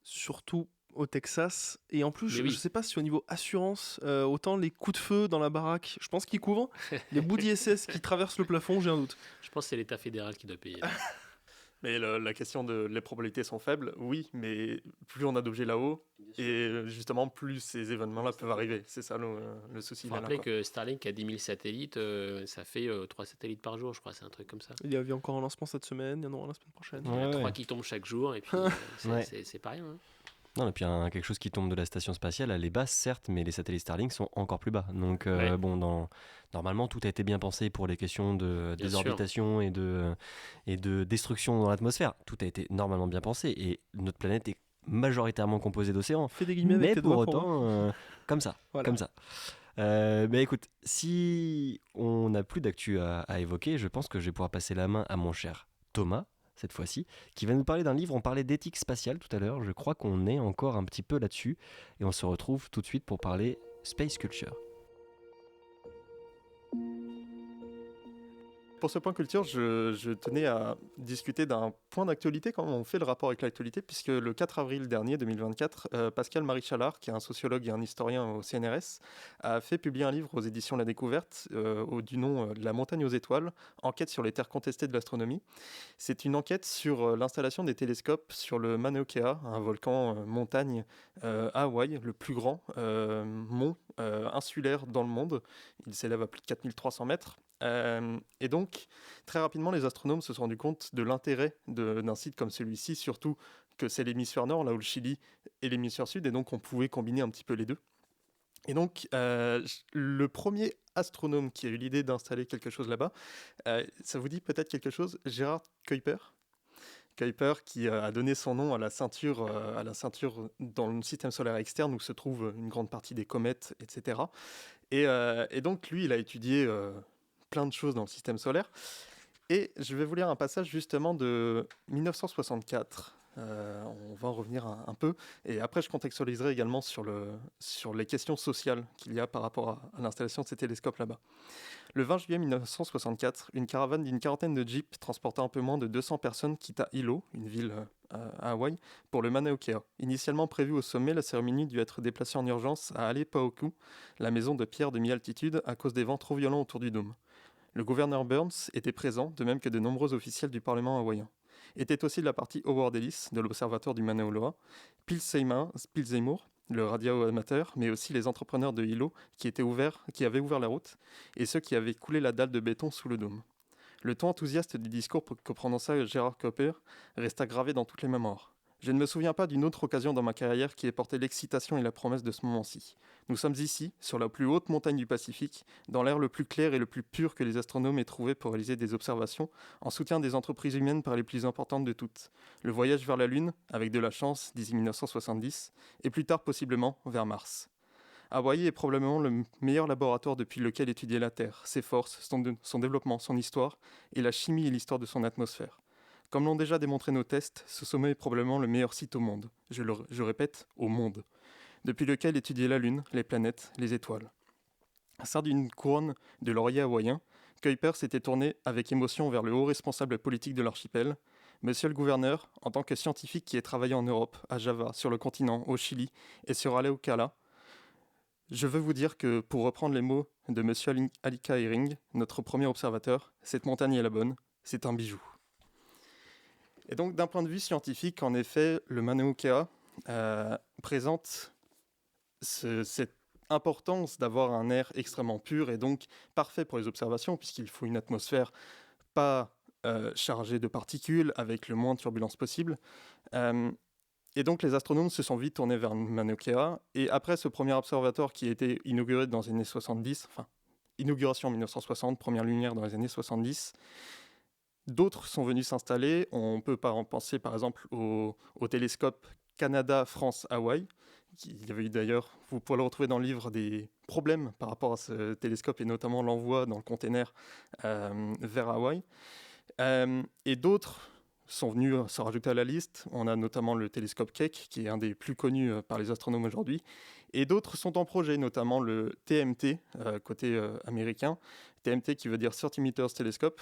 Surtout au Texas. Et en plus, je oui. sais pas si au niveau assurance, autant les coups de feu dans la baraque, je pense qu'ils couvrent. Les bouts d'ISS qui traversent le plafond, j'ai un doute. Je pense que c'est l'État fédéral qui doit payer. Mais la question de les probabilités sont faibles, oui, mais plus on a d'objets là-haut, et justement plus ces événements-là peuvent arriver. C'est ça le souci. Il faut rappeler que Starlink a 10 000 satellites, ça fait 3 satellites par jour, je crois, c'est un truc comme ça. Il y avait encore un lancement cette semaine, il y en aura la semaine prochaine. Il y en a 3 qui tombent chaque jour, et puis c'est pas rien. Hein. Non, et puis quelque chose qui tombe de la station spatiale, elle est basse certes, mais les satellites Starlink sont encore plus bas. Donc normalement tout a été bien pensé pour les questions de désorbitation et de destruction dans l'atmosphère. Tout a été normalement bien pensé et notre planète est majoritairement composée d'océans. Fais des guillemets avec tes doigts pour autant, comme ça, voilà. comme ça. Mais écoute, si on n'a plus d'actu à évoquer, je pense que je vais pouvoir passer la main à mon cher Thomas, cette fois-ci, qui va nous parler d'un livre. On parlait d'éthique spatiale tout à l'heure, je crois qu'on est encore un petit peu là-dessus, et on se retrouve tout de suite pour parler Space Culture. Pour ce point culture, je tenais à discuter d'un point d'actualité, comment on fait le rapport avec l'actualité, puisque le 4 avril dernier, 2024, Pascal Marie-Chalard, qui est un sociologue et un historien au CNRS, a fait publier un livre aux éditions La Découverte, du nom de La montagne aux étoiles, enquête sur les terres contestées de l'astronomie. C'est une enquête sur l'installation des télescopes sur le Mauna Kea, un volcan montagne à Hawaï, le plus grand mont insulaire dans le monde. Il s'élève à plus de 4300 mètres. Et donc, très rapidement, les astronomes se sont rendus compte de l'intérêt d'un site comme celui-ci, surtout que c'est l'hémisphère nord, là où le Chili est l'hémisphère sud, et donc on pouvait combiner un petit peu les deux. Et donc, le premier astronome qui a eu l'idée d'installer quelque chose là-bas, ça vous dit peut-être quelque chose, Gerhard Kuiper. Kuiper qui a donné son nom à la ceinture dans le système solaire externe où se trouve une grande partie des comètes, etc. Et donc, lui, il a étudié plein de choses dans le système solaire. Et je vais vous lire un passage justement de 1964. On va en revenir un peu. Et après, je contextualiserai également sur les questions sociales qu'il y a par rapport à l'installation de ces télescopes là-bas. Le 20 juillet 1964, une caravane d'une quarantaine de jeeps transportant un peu moins de 200 personnes quitta Hilo, une ville à Hawaï, pour le Mauna Kea. Initialement prévue au sommet, la cérémonie dut être déplacée en urgence à Alepaoku, la maison de pierre de mi-altitude, à cause des vents trop violents autour du dôme. Le gouverneur Burns était présent, de même que de nombreux officiels du Parlement hawaïen. Était aussi de la partie Howard Ellis, de l'Observatoire du Mauna Loa, Phil Seymour, le radio-amateur, mais aussi les entrepreneurs de Hilo qui avaient ouvert la route, et ceux qui avaient coulé la dalle de béton sous le dôme. Le ton enthousiaste du discours que prononça Gerhard Kuiper resta gravé dans toutes les mémoires. Je ne me souviens pas d'une autre occasion dans ma carrière qui ait porté l'excitation et la promesse de ce moment-ci. Nous sommes ici, sur la plus haute montagne du Pacifique, dans l'air le plus clair et le plus pur que les astronomes aient trouvé pour réaliser des observations, en soutien des entreprises humaines par les plus importantes de toutes. Le voyage vers la Lune, avec de la chance, d'ici 1970, et plus tard possiblement vers Mars. Hawaï est probablement le meilleur laboratoire depuis lequel étudier la Terre, ses forces, son développement, son histoire, et la chimie et l'histoire de son atmosphère. Comme l'ont déjà démontré nos tests, ce sommet est probablement le meilleur site au monde. Je répète, au monde. Depuis lequel étudier la Lune, les planètes, les étoiles. Ceint d'une couronne de laurier hawaïen, Kuiper s'était tourné avec émotion vers le haut responsable politique de l'archipel. Monsieur le gouverneur, en tant que scientifique qui ait travaillé en Europe, à Java, sur le continent, au Chili et sur Aleokala, je veux vous dire que, pour reprendre les mots de Monsieur Alika Ehring, notre premier observateur, cette montagne est la bonne, c'est un bijou. Et donc, d'un point de vue scientifique, en effet, le Mauna Kea présente cette importance d'avoir un air extrêmement pur et donc parfait pour les observations, puisqu'il faut une atmosphère pas chargée de particules, avec le moins de turbulences possible. Et donc, les astronomes se sont vite tournés vers le Mauna Kea. Et après ce premier observatoire qui a été inauguré dans les années 70, enfin, inauguration en 1960, première lumière dans les années 70, d'autres sont venus s'installer. On peut penser par exemple au télescope Canada-France-Hawaï. Il y avait eu d'ailleurs, vous pourrez le retrouver dans le livre, des problèmes par rapport à ce télescope et notamment l'envoi dans le container vers Hawaï. Et d'autres sont venus se rajouter à la liste. On a notamment le télescope Keck, qui est un des plus connus par les astronomes aujourd'hui. Et d'autres sont en projet, notamment le TMT, côté américain. TMT qui veut dire 30 Meters Telescope.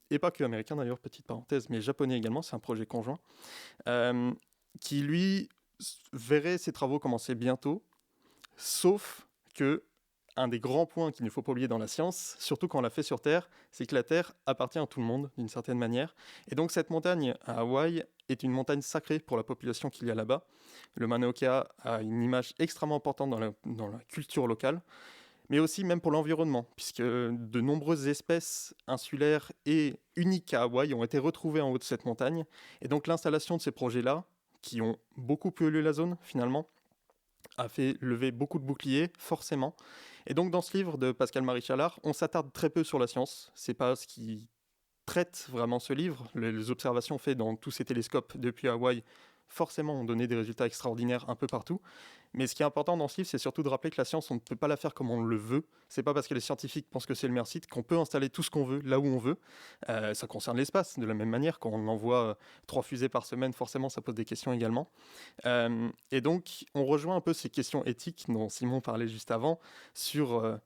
Et pas que américain d'ailleurs, petite parenthèse, mais japonais également, c'est un projet conjoint. Qui lui verrait ses travaux commencer bientôt, sauf que un des grands points qu'il ne faut pas oublier dans la science, surtout quand on l'a fait sur Terre, c'est que la Terre appartient à tout le monde, d'une certaine manière. Et donc cette montagne à Hawaï est une montagne sacrée pour la population qu'il y a là-bas. Le Mauna Kea a une image extrêmement importante dans la culture locale, mais aussi même pour l'environnement, puisque de nombreuses espèces insulaires et uniques à Hawaï ont été retrouvées en haut de cette montagne. Et donc l'installation de ces projets-là, qui ont beaucoup pollué la zone finalement, a fait lever beaucoup de boucliers, forcément. Et donc dans ce livre de Pascal-Marie Chalard, on s'attarde très peu sur la science. C'est pas ce qui traite vraiment ce livre. Les observations faites dans tous ces télescopes depuis Hawaï, forcément, ont donné des résultats extraordinaires un peu partout. Mais ce qui est important dans ce livre, c'est surtout de rappeler que la science, on ne peut pas la faire comme on le veut. C'est pas parce que les scientifiques pensent que c'est le meilleur site qu'on peut installer tout ce qu'on veut là où on veut. Ça concerne l'espace de la même manière. Quand on envoie 3 fusées par semaine, forcément, ça pose des questions également. Et donc, on rejoint un peu ces questions éthiques dont Simon parlait juste avant sur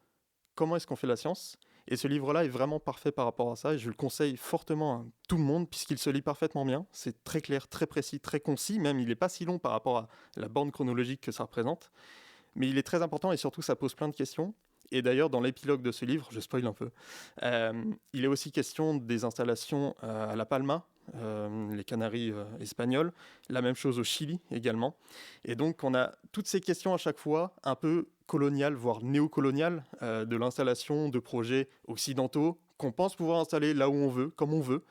comment est-ce qu'on fait la science. Et ce livre-là est vraiment parfait par rapport à ça, et je le conseille fortement à tout le monde, puisqu'il se lit parfaitement bien. C'est très clair, très précis, très concis, même il n'est pas si long par rapport à la borne chronologique que ça représente. Mais il est très important, et surtout ça pose plein de questions. Et d'ailleurs, dans l'épilogue de ce livre, je spoil un peu, il est aussi question des installations à La Palma, les Canaries espagnoles, la même chose au Chili également. Et donc on a toutes ces questions à chaque fois, un peu coloniales, voire néocoloniales, de l'installation de projets occidentaux qu'on pense pouvoir installer là où on veut, comme on veut.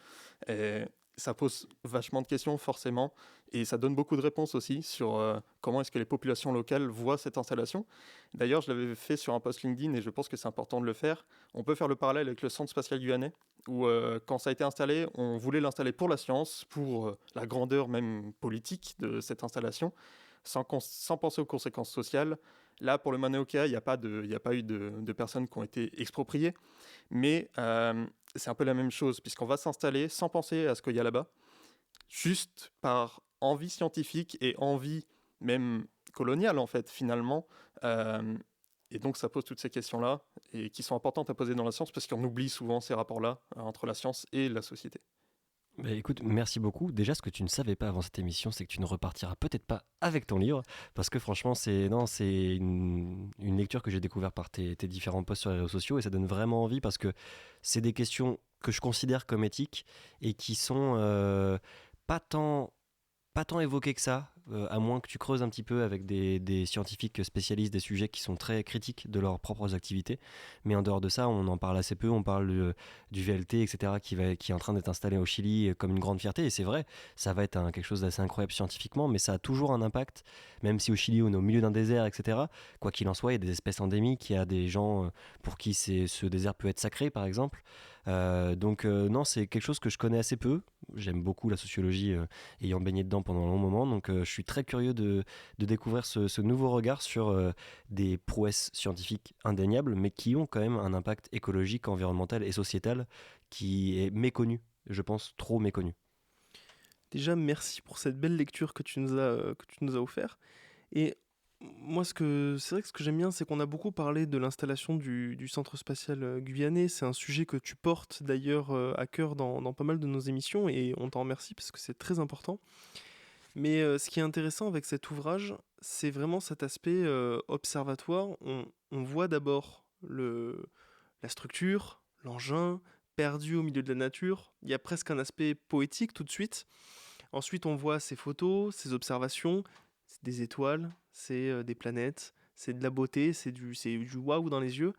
Et ça pose vachement de questions forcément, et ça donne beaucoup de réponses aussi sur comment est-ce que les populations locales voient cette installation. D'ailleurs, je l'avais fait sur un post LinkedIn et je pense que c'est important de le faire. On peut faire le parallèle avec le Centre spatial guyanais, où quand ça a été installé, on voulait l'installer pour la science, pour la grandeur même politique de cette installation, sans penser aux conséquences sociales. Là, pour le Mauna Kea, il n'y a pas eu de personnes qui ont été expropriées, mais c'est un peu la même chose, puisqu'on va s'installer sans penser à ce qu'il y a là-bas, juste par envie scientifique et envie même coloniale, en fait, finalement. Et donc, ça pose toutes ces questions-là, et qui sont importantes à poser dans la science, parce qu'on oublie souvent ces rapports-là entre la science et la société. Bah écoute, merci beaucoup. Déjà, ce que tu ne savais pas avant cette émission, c'est que tu ne repartiras peut-être pas avec ton livre, parce que franchement, c'est une lecture que j'ai découvert par tes différents posts sur les réseaux sociaux, et ça donne vraiment envie, parce que c'est des questions que je considère comme éthiques, et qui sont pas tant évoquées que ça, à moins que tu creuses un petit peu avec des scientifiques spécialistes des sujets qui sont très critiques de leurs propres activités. Mais en dehors de ça, on en parle assez peu. On parle du VLT, etc., qui est en train d'être installé au Chili comme une grande fierté. Et c'est vrai, ça va être quelque chose d'assez incroyable scientifiquement, mais ça a toujours un impact, même si au Chili, on est au milieu d'un désert, etc. Quoi qu'il en soit, il y a des espèces endémiques, il y a des gens pour qui ce désert peut être sacré, par exemple. Donc non, c'est quelque chose que je connais assez peu. J'aime beaucoup la sociologie, ayant baigné dedans pendant un long moment, donc je suis très curieux de découvrir ce nouveau regard sur des prouesses scientifiques indéniables, mais qui ont quand même un impact écologique, environnemental et sociétal qui est méconnu, je pense trop méconnu. Déjà, merci pour cette belle lecture que tu nous as offert. Et moi, c'est vrai que ce que j'aime bien, c'est qu'on a beaucoup parlé de l'installation du centre spatial guyanais. C'est un sujet que tu portes d'ailleurs à cœur dans pas mal de nos émissions, et on t'en remercie parce que c'est très important. Mais ce qui est intéressant avec cet ouvrage, c'est vraiment cet aspect observatoire. On voit d'abord la structure, l'engin, perdu au milieu de la nature. Il y a presque un aspect poétique tout de suite. Ensuite, on voit ces photos, ces observations. C'est des étoiles, c'est des planètes, c'est de la beauté, c'est du waouh dans les yeux.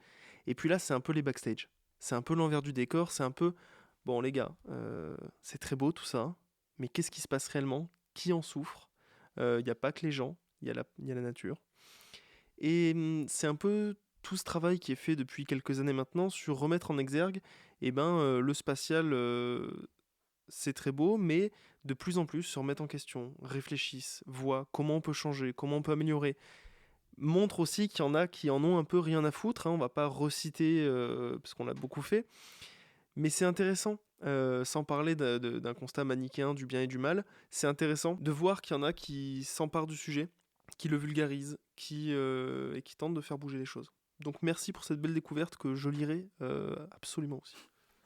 Et puis là, c'est un peu les backstage. C'est un peu l'envers du décor, c'est un peu... Bon les gars, c'est très beau tout ça, mais qu'est-ce qui se passe réellement? Qui en souffre? Il n'y a pas que les gens, il y a la nature. Et c'est un peu tout ce travail qui est fait depuis quelques années maintenant sur remettre en exergue le spatial, c'est très beau, mais de plus en plus se remettent en question, réfléchissent, voient comment on peut changer, comment on peut améliorer. Montre aussi qu'il y en a qui en ont un peu rien à foutre, hein, on va pas reciter parce qu'on l'a beaucoup fait, mais c'est intéressant, sans parler d'un constat manichéen du bien et du mal, c'est intéressant de voir qu'il y en a qui s'emparent du sujet, qui le vulgarisent, et qui tentent de faire bouger les choses. Donc merci pour cette belle découverte que je lirai absolument aussi.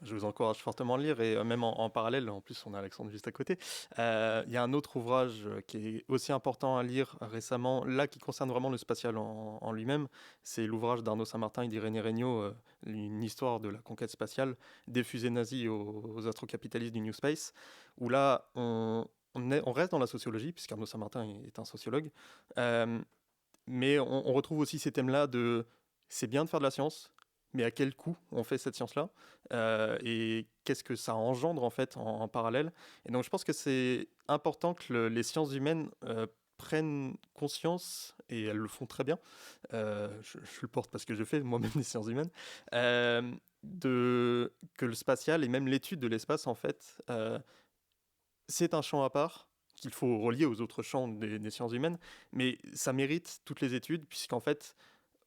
Je vous encourage fortement à le lire et même en parallèle, en plus on a Alexandre juste à côté. Il y a un autre ouvrage qui est aussi important à lire récemment, là qui concerne vraiment le spatial en lui-même. C'est l'ouvrage d'Arnaud Saint-Martin et d'Irénée Regnault, une histoire de la conquête spatiale, des fusées nazies aux astrocapitalistes du New Space, où là on reste dans la sociologie, puisqu'Arnaud Saint-Martin est un sociologue, mais on retrouve aussi ces thèmes-là de c'est bien de faire de la science, mais à quel coût on fait cette science-là et qu'est-ce que ça engendre en fait en parallèle. Et donc je pense que c'est important que les sciences humaines prennent conscience, et elles le font très bien, je le porte parce que je fais moi-même des sciences humaines, que le spatial et même l'étude de l'espace en fait, c'est un champ à part qu'il faut relier aux autres champs des sciences humaines, mais ça mérite toutes les études puisqu'en fait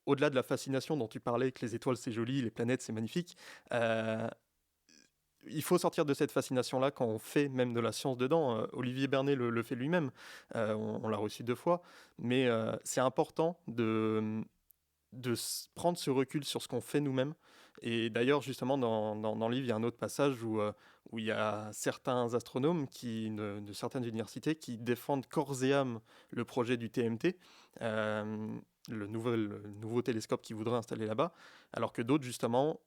au-delà de la fascination dont tu parlais, que les étoiles c'est joli, les planètes c'est magnifique, il faut sortir de cette fascination-là quand on fait même de la science dedans. Olivier Bernet le fait lui-même, on l'a reçu 2 fois, mais c'est important de prendre ce recul sur ce qu'on fait nous-mêmes. Et d'ailleurs, justement, dans le livre, il y a un autre passage où il y a certains astronomes de certaines universités qui défendent corps et âme le projet du TMT, le nouveau télescope qu'ils voudraient installer là-bas, alors que d'autres, justement,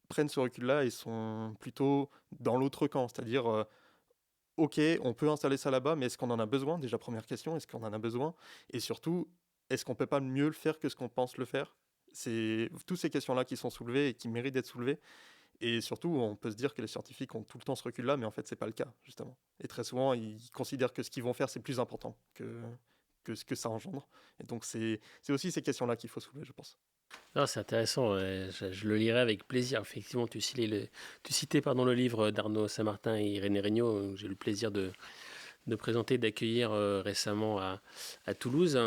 prennent ce recul-là et sont plutôt dans l'autre camp, c'est-à-dire, ok, on peut installer ça là-bas, mais est-ce qu'on en a besoin? Déjà, première question, est-ce qu'on en a besoin? Et surtout, est-ce qu'on peut pas mieux le faire que ce qu'on pense le faire? C'est toutes ces questions-là qui sont soulevées et qui méritent d'être soulevées. Et surtout, on peut se dire que les scientifiques ont tout le temps ce recul-là, mais en fait, c'est pas le cas, justement. Et très souvent, ils considèrent que ce qu'ils vont faire, c'est plus important que ce que ça engendre. Et donc, c'est aussi ces questions-là qu'il faut soulever, je pense. Non, c'est intéressant, je le lirai avec plaisir. Effectivement, tu citais le livre d'Arnaud Saint-Martin et Irénée Regnault, que j'ai eu le plaisir de présenter, d'accueillir récemment à Toulouse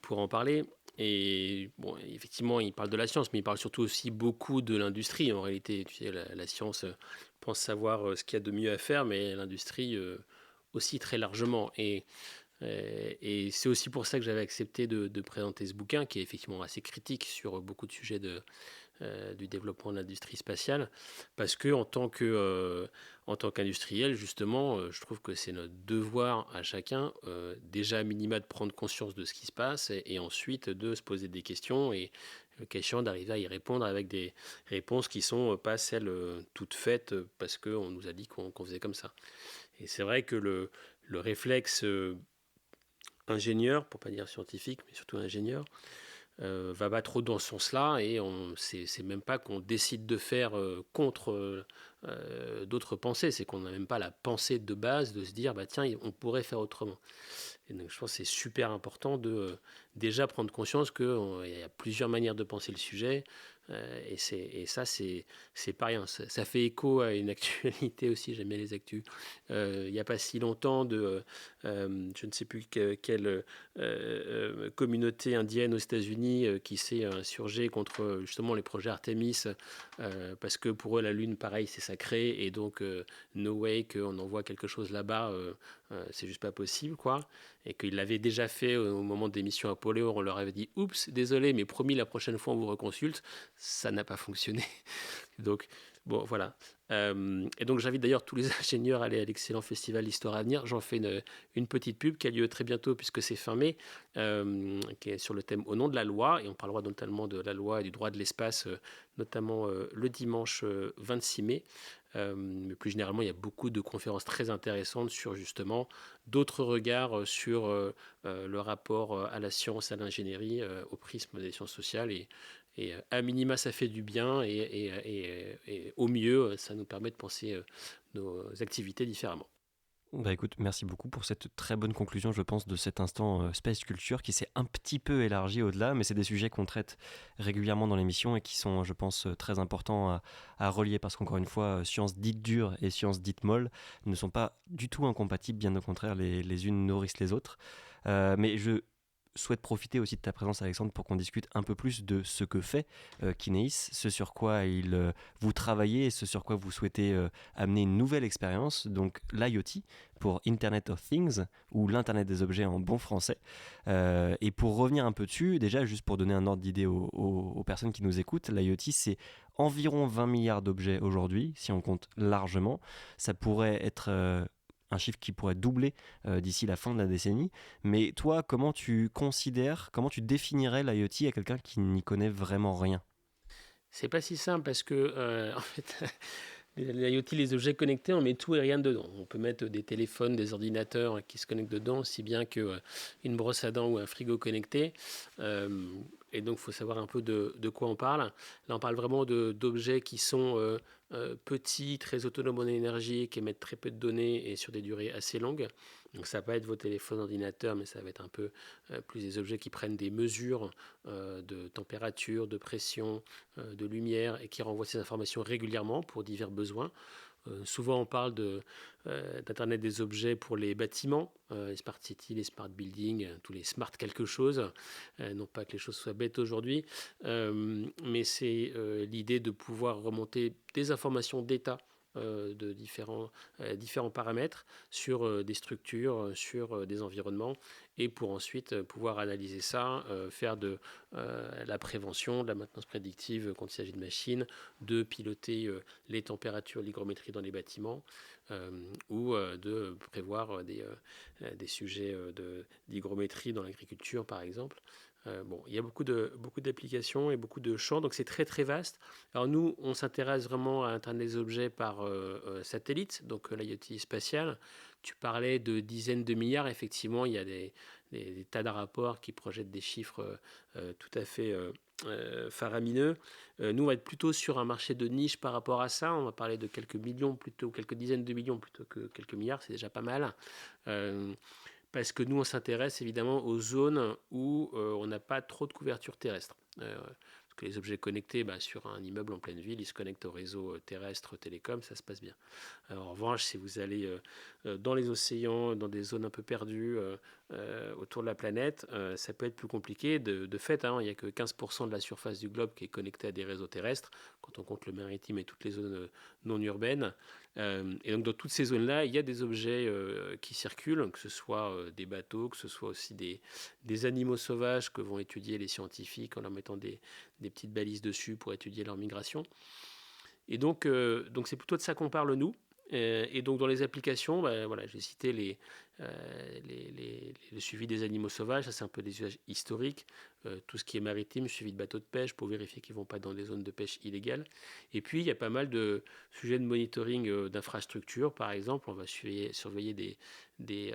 pour en parler. Et bon, effectivement, il parle de la science, mais il parle surtout aussi beaucoup de l'industrie. En réalité, tu sais, la science pense savoir ce qu'il y a de mieux à faire, mais l'industrie aussi très largement. Et c'est aussi pour ça que j'avais accepté de présenter ce bouquin, qui est effectivement assez critique sur beaucoup de sujets du développement de l'industrie spatiale, parce que en tant qu'industriel, justement, je trouve que c'est notre devoir à chacun, déjà à minima de prendre conscience de ce qui se passe, et ensuite de se poser des questions, et le cas échéant d'arriver à y répondre avec des réponses qui sont pas celles toutes faites parce qu'on nous a dit qu'on faisait comme ça. Et c'est vrai que le réflexe ingénieur, pour pas dire scientifique, mais surtout ingénieur, va pas trop dans ce sens-là, et c'est même pas qu'on décide de faire contre d'autres pensées, c'est qu'on n'a même pas la pensée de base de se dire bah tiens, on pourrait faire autrement. Et donc je pense que c'est super important de déjà prendre conscience qu'il y a plusieurs manières de penser le sujet, et ça c'est pas rien. Ça fait écho à une actualité aussi, j'aime bien les actus. Il n'y a pas si longtemps je ne sais plus quelle communauté indienne aux États-Unis qui s'est insurgée contre justement les projets Artemis, parce que pour eux la Lune, pareil, c'est sacré, et donc no way qu'on envoie quelque chose là-bas, c'est juste pas possible, quoi. Et qu'ils l'avaient déjà fait au moment des missions Apollo, on leur avait dit oups, désolé, mais promis, la prochaine fois on vous reconsulte. Ça n'a pas fonctionné. Donc bon, voilà. Et donc j'invite d'ailleurs tous les ingénieurs à aller à l'excellent festival Histoire à venir. J'en fais une petite pub qui a lieu très bientôt puisque c'est fin mai, qui est sur le thème Au nom de la loi, et on parlera notamment de la loi et du droit de l'espace, notamment le dimanche 26 mai. Mais plus généralement, il y a beaucoup de conférences très intéressantes sur justement d'autres regards sur le rapport à la science, à l'ingénierie, au prisme des sciences sociales, et à minima, ça fait du bien, et au mieux, ça nous permet de penser nos activités différemment. Bah écoute, merci beaucoup pour cette très bonne conclusion, je pense, de cet instant Space Culture qui s'est un petit peu élargi au-delà, mais c'est des sujets qu'on traite régulièrement dans l'émission et qui sont, je pense, très importants à relier, parce qu'encore une fois, sciences dites dures et sciences dites molles ne sont pas du tout incompatibles, bien au contraire, les unes nourrissent les autres. Mais souhaite profiter aussi de ta présence, Alexandre, pour qu'on discute un peu plus de ce que fait Kineis, ce sur quoi vous travaillez et ce sur quoi vous souhaitez amener une nouvelle expérience, donc l'IoT pour Internet of Things, ou l'Internet des objets en bon français. Et pour revenir un peu dessus, déjà juste pour donner un ordre d'idée aux personnes qui nous écoutent, l'IoT c'est environ 20 milliards d'objets aujourd'hui, si on compte largement. Ça pourrait être un chiffre qui pourrait doubler d'ici la fin de la décennie. Mais toi, comment tu définirais l'IoT à quelqu'un qui n'y connaît vraiment rien? C'est pas si simple parce que, en fait, l'IoT, les objets connectés, on met tout et rien dedans. On peut mettre des téléphones, des ordinateurs qui se connectent dedans, aussi bien qu'une brosse à dents ou un frigo connecté. Et donc, il faut savoir un peu de quoi on parle. Là, on parle vraiment d'objets qui sont petits, très autonomes en énergie, qui émettent très peu de données et sur des durées assez longues. Donc, ça va pas être vos téléphones, ordinateurs, mais ça va être un peu plus des objets qui prennent des mesures de température, de pression, de lumière et qui renvoient ces informations régulièrement pour divers besoins. Souvent, on parle d'Internet des objets pour les bâtiments, les smart cities, les smart buildings, tous les smart quelque chose. Non pas que les choses soient bêtes aujourd'hui, mais c'est l'idée de pouvoir remonter des informations d'état de différents paramètres sur des structures, sur des environnements, et pour ensuite pouvoir analyser ça, faire de la prévention, de la maintenance prédictive quand il s'agit de machines, de piloter les températures, l'hygrométrie dans les bâtiments, ou de prévoir des sujets d'hygrométrie dans l'agriculture, par exemple. Il y a beaucoup d'applications et beaucoup de champs, donc c'est très très vaste. Alors nous, on s'intéresse vraiment à Internet des objets par satellite, donc l'IoT spatial. Tu parlais de dizaines de milliards, effectivement, il y a des tas de rapports qui projettent des chiffres tout à fait faramineux. Nous, on va être plutôt sur un marché de niche par rapport à ça. On va parler de quelques millions plutôt, quelques dizaines de millions plutôt que quelques milliards, c'est déjà pas mal. Parce que nous, on s'intéresse évidemment aux zones où on n'a pas trop de couverture terrestre. Parce que les objets connectés, sur un immeuble en pleine ville, ils se connectent au réseau terrestre, télécom, ça se passe bien. Alors, en revanche, si vous allez dans les océans, dans des zones un peu perdues autour de la planète, ça peut être plus compliqué. De fait, il n'y a que 15% de la surface du globe qui est connectée à des réseaux terrestres, quand on compte le maritime et toutes les zones non urbaines. Et donc dans toutes ces zones-là, il y a des objets qui circulent, que ce soit des bateaux, que ce soit aussi des animaux sauvages que vont étudier les scientifiques en leur mettant des petites balises dessus pour étudier leur migration. Et donc c'est plutôt de ça qu'on parle nous. Et donc dans les applications, j'ai cité le suivi des animaux sauvages, ça c'est un peu des usages historiques, tout ce qui est maritime, suivi de bateaux de pêche pour vérifier qu'ils ne vont pas dans des zones de pêche illégales. Et puis il y a pas mal de sujets de monitoring d'infrastructures, par exemple, on va surveiller des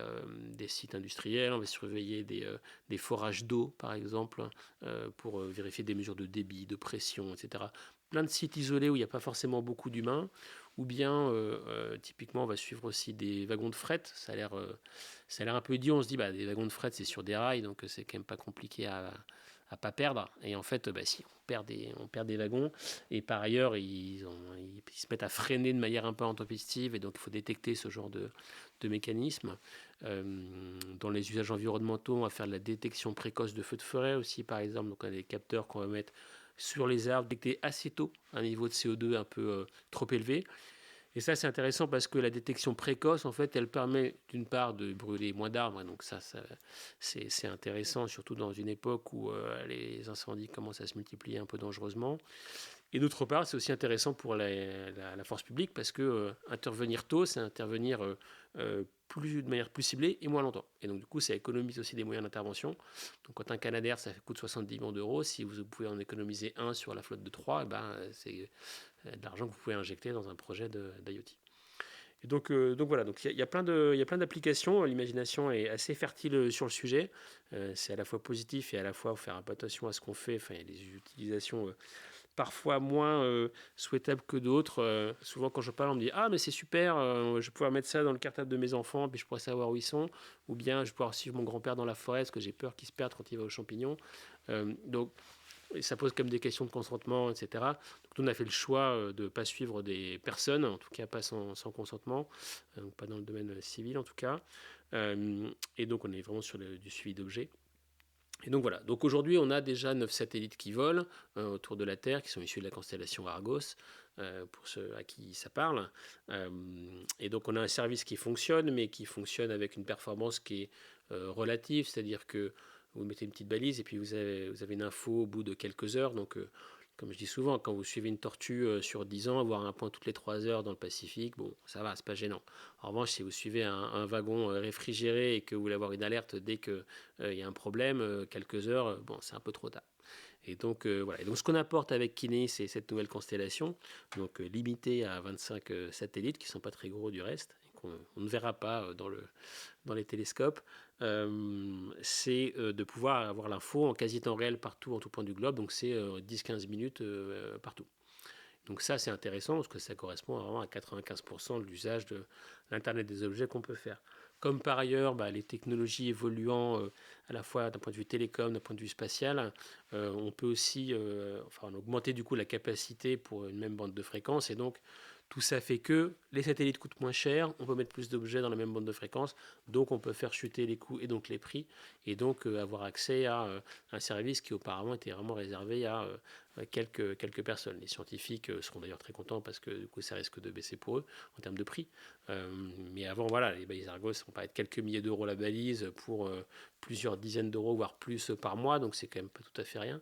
sites industriels, on va surveiller des forages d'eau, par exemple, pour vérifier des mesures de débit, de pression, etc. Plein de sites isolés où il n'y a pas forcément beaucoup d'humains, ou bien typiquement on va suivre aussi des wagons de fret. Ça a l'air un peu idiot, on se dit des wagons de fret c'est sur des rails, donc c'est quand même pas compliqué à pas perdre. Et en fait si on perd des wagons, et par ailleurs ils se mettent à freiner de manière un peu intempestive, et donc il faut détecter ce genre de mécanisme. Dans les usages environnementaux, on va faire de la détection précoce de feux de forêt aussi, par exemple. Donc on a des capteurs qu'on va mettre sur les arbres, détecter assez tôt un niveau de CO2 un peu trop élevé. Et ça, c'est intéressant parce que la détection précoce, en fait, elle permet d'une part de brûler moins d'arbres. Donc ça c'est intéressant, surtout dans une époque où les incendies commencent à se multiplier un peu dangereusement. Et d'autre part, c'est aussi intéressant pour la force publique parce que intervenir tôt, c'est intervenir de manière plus ciblée et moins longtemps. Et donc, du coup, ça économise aussi des moyens d'intervention. Donc, quand un Canadair, ça coûte 70 millions d'euros, si vous pouvez en économiser un sur la flotte de 3, c'est de l'argent que vous pouvez injecter dans un projet d'IoT. Et donc voilà, il y a plein d'applications. L'imagination est assez fertile sur le sujet. C'est à la fois positif et à la fois faire un peu attention à ce qu'on fait. Enfin, il y a des utilisations parfois moins souhaitables que d'autres. Souvent, quand je parle, on me dit « Ah, mais c'est super, je vais pouvoir mettre ça dans le cartable de mes enfants, puis je pourrais savoir où ils sont. » Ou bien, je vais pouvoir suivre mon grand-père dans la forêt, parce que j'ai peur qu'il se perde quand il va aux champignons. Donc, ça pose comme des questions de consentement, etc. Donc, nous, on a fait le choix de ne pas suivre des personnes, en tout cas pas sans consentement, donc pas dans le domaine civil en tout cas. Et donc, on est vraiment sur du suivi d'objets. Et donc voilà, donc aujourd'hui on a déjà 9 satellites qui volent autour de la Terre, qui sont issus de la constellation Argos, pour ceux à qui ça parle. Et donc on a un service qui fonctionne, mais qui fonctionne avec une performance qui est relative, c'est-à-dire que vous mettez une petite balise et puis vous avez une info au bout de quelques heures. Donc comme je dis souvent, quand vous suivez une tortue sur 10 ans, avoir un point toutes les 3 heures dans le Pacifique, bon, ça va, c'est pas gênant. En revanche, si vous suivez un wagon réfrigéré et que vous voulez avoir une alerte dès qu'il y a un problème, quelques heures, bon, c'est un peu trop tard. Et donc, voilà. Et donc, ce qu'on apporte avec Kiné, c'est cette nouvelle constellation, donc limitée à 25 satellites, qui ne sont pas très gros du reste, et qu'on on ne verra pas dans les télescopes. C'est de pouvoir avoir l'info en quasi temps réel partout, en tout point du globe. Donc, c'est 10-15 minutes partout. Donc ça, c'est intéressant parce que ça correspond vraiment à 95% de l'usage de l'Internet des objets qu'on peut faire. Comme par ailleurs, les technologies évoluant à la fois d'un point de vue télécom, d'un point de vue spatial, on peut aussi augmenter du coup la capacité pour une même bande de fréquence. Et donc, tout ça fait que les satellites coûtent moins cher, on peut mettre plus d'objets dans la même bande de fréquence, donc on peut faire chuter les coûts et donc les prix, et donc avoir accès à un service qui auparavant était vraiment réservé à quelques personnes. Les scientifiques seront d'ailleurs très contents parce que du coup ça risque de baisser pour eux en termes de prix. Mais avant, voilà, les balises Argos vont pas être quelques milliers d'euros la balise pour plusieurs dizaines d'euros, voire plus par mois, donc c'est quand même pas tout à fait rien.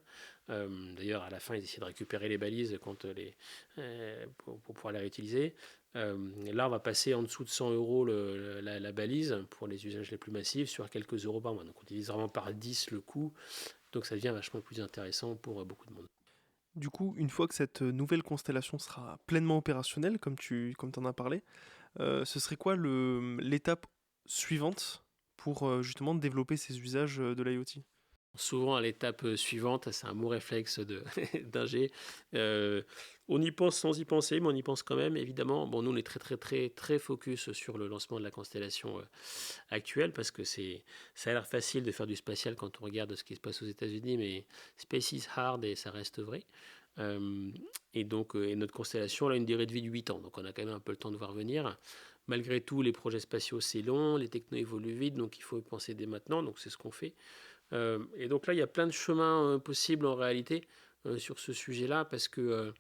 D'ailleurs, à la fin, ils essaient de récupérer les balises pour pouvoir les réutiliser. Là, on va passer en dessous de 100 euros la balise pour les usages les plus massifs sur quelques euros par mois. Donc, on utilise vraiment par 10 le coût. Donc, ça devient vachement plus intéressant pour beaucoup de monde. Du coup, une fois que cette nouvelle constellation sera pleinement opérationnelle, comme t'en as parlé, ce serait quoi l'étape suivante pour justement développer ces usages de l'IoT? Souvent à l'étape suivante, c'est un mot réflexe d'ingé. On y pense sans y penser, mais on y pense quand même, évidemment. Bon, nous, on est très, très, très, très focus sur le lancement de la constellation actuelle, parce que ça a l'air facile de faire du spatial quand on regarde ce qui se passe aux États-Unis, mais space is hard et ça reste vrai. Et donc, notre constellation elle a une durée de vie de 8 ans, donc on a quand même un peu le temps de voir venir. Malgré tout, les projets spatiaux, c'est long, les technos évoluent vite, donc il faut y penser dès maintenant, donc c'est ce qu'on fait. Et donc là, il y a plein de chemins possibles en réalité sur ce sujet-là, parce que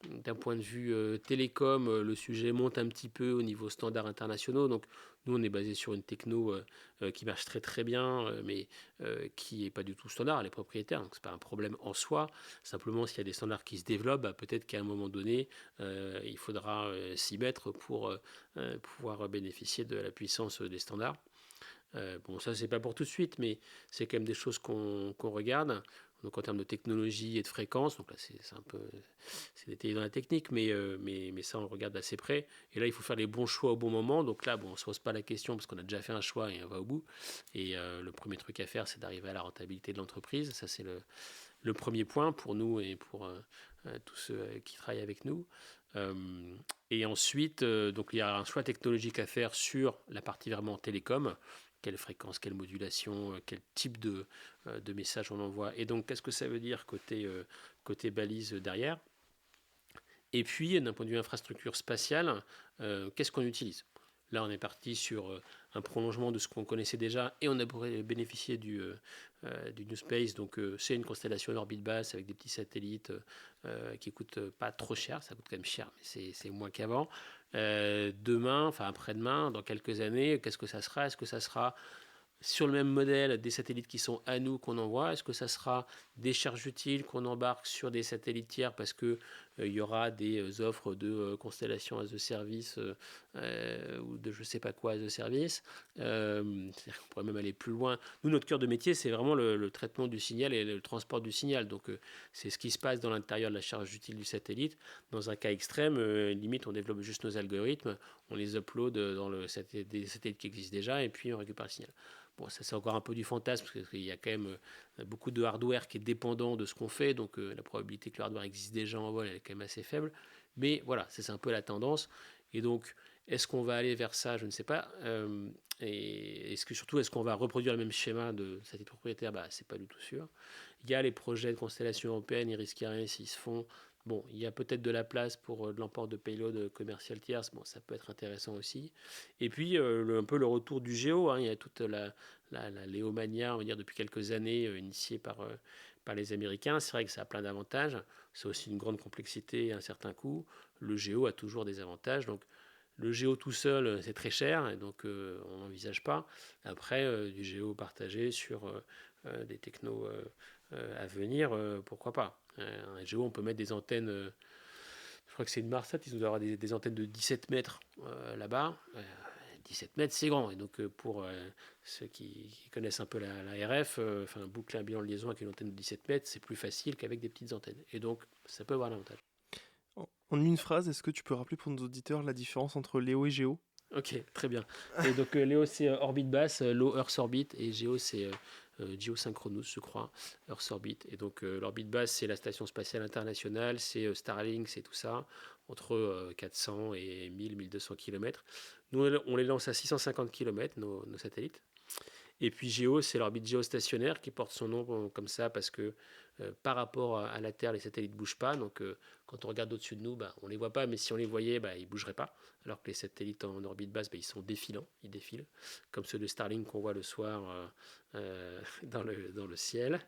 d'un point de vue télécom, le sujet monte un petit peu au niveau standards internationaux. Donc nous, on est basé sur une techno qui marche très très bien, mais qui n'est pas du tout standard, elle est propriétaire, donc c'est pas un problème en soi. Simplement, s'il y a des standards qui se développent, peut-être qu'à un moment donné, il faudra s'y mettre pour pouvoir bénéficier de la puissance des standards. Bon, ça, c'est pas pour tout de suite, mais c'est quand même des choses qu'on regarde. Donc, en termes de technologie et de fréquence, donc là, c'est un peu, c'est détaillé dans la technique, mais ça, on le regarde d'assez près. Et là, il faut faire les bons choix au bon moment. Donc là, bon, on se pose pas la question parce qu'on a déjà fait un choix et on va au bout. Et le premier truc à faire, c'est d'arriver à la rentabilité de l'entreprise. Ça, c'est le premier point pour nous et pour tous ceux qui travaillent avec nous. Et ensuite, donc il y a un choix technologique à faire sur la partie vraiment télécom. Quelle fréquence, quelle modulation, quel type de message on envoie. Et donc, qu'est-ce que ça veut dire côté balise derrière. Et puis, d'un point de vue infrastructure spatiale, qu'est-ce qu'on utilise? Là, on est parti sur un prolongement de ce qu'on connaissait déjà et on a bénéficié du New Space. Donc, c'est une constellation en orbite basse avec des petits satellites qui ne coûtent pas trop cher. Ça coûte quand même cher, mais c'est moins qu'avant. Demain, enfin après-demain, dans quelques années, qu'est-ce que ça sera? Est-ce que ça sera sur le même modèle des satellites qui sont à nous qu'on envoie? Est-ce que ça sera des charges utiles qu'on embarque sur des satellites tiers parce que il y aura des offres de constellation as a service ou de je sais pas quoi as a service? C'est-à-dire qu'on pourrait même aller plus loin. Nous, notre cœur de métier, c'est vraiment le traitement du signal et le transport du signal. Donc, c'est ce qui se passe dans l'intérieur de la charge utile du satellite. Dans un cas extrême, limite, on développe juste nos algorithmes, on les upload dans des satellites qui existent déjà et puis on récupère le signal. Bon, ça c'est encore un peu du fantasme parce qu'il y a quand même beaucoup de hardware qui est dépendant de ce qu'on fait, donc la probabilité que le hardware existe déjà en vol elle est quand même assez faible. Mais voilà, c'est un peu la tendance. Et donc, est-ce qu'on va aller vers ça? Je ne sais pas. Et est-ce qu'on va reproduire le même schéma de satellite propriétaire? C'est pas du tout sûr. Il y a les projets de constellation européenne, ils risquent rien s'ils se font Bon, il y a peut-être de la place pour de l'emport de payload commercial tierce, bon, ça peut être intéressant aussi. Et puis, un peu le retour du géo, hein, il y a toute la Léomania, on va dire, depuis quelques années, initiée par les Américains. C'est vrai que ça a plein d'avantages, c'est aussi une grande complexité et un certain coût. Le géo a toujours des avantages, donc le géo tout seul, c'est très cher, et donc on n'envisage pas. Après, du géo partagé sur des technos à venir, pourquoi pas. Un géo, on peut mettre des antennes, je crois que c'est une Marsat, ils doivent avoir des antennes de 17 mètres là-bas. 17 mètres, c'est grand. Et donc, pour ceux qui connaissent un peu la RF, boucler un bilan de liaison avec une antenne de 17 mètres, c'est plus facile qu'avec des petites antennes. Et donc, ça peut avoir l'avantage. En une phrase, est-ce que tu peux rappeler pour nos auditeurs la différence entre Léo et Géo ? Ok, très bien. Et donc, Léo, c'est orbite basse, Low Earth Orbit, et Géo, c'est Geosynchronous, je crois, Earth Orbit. Et donc, l'orbite basse, c'est la Station Spatiale Internationale, c'est Starlink, c'est tout ça, entre 400 et 1000-1200 km. Nous, on les lance à 650 km, nos satellites. Et puis Géo, c'est l'orbite géostationnaire qui porte son nom comme ça parce que par rapport à la Terre, les satellites ne bougent pas. Donc quand on regarde au-dessus de nous, on ne les voit pas, mais si on les voyait, ils ne bougeraient pas. Alors que les satellites en orbite basse, ils sont défilants, ils défilent, comme ceux de Starlink qu'on voit le soir dans le ciel.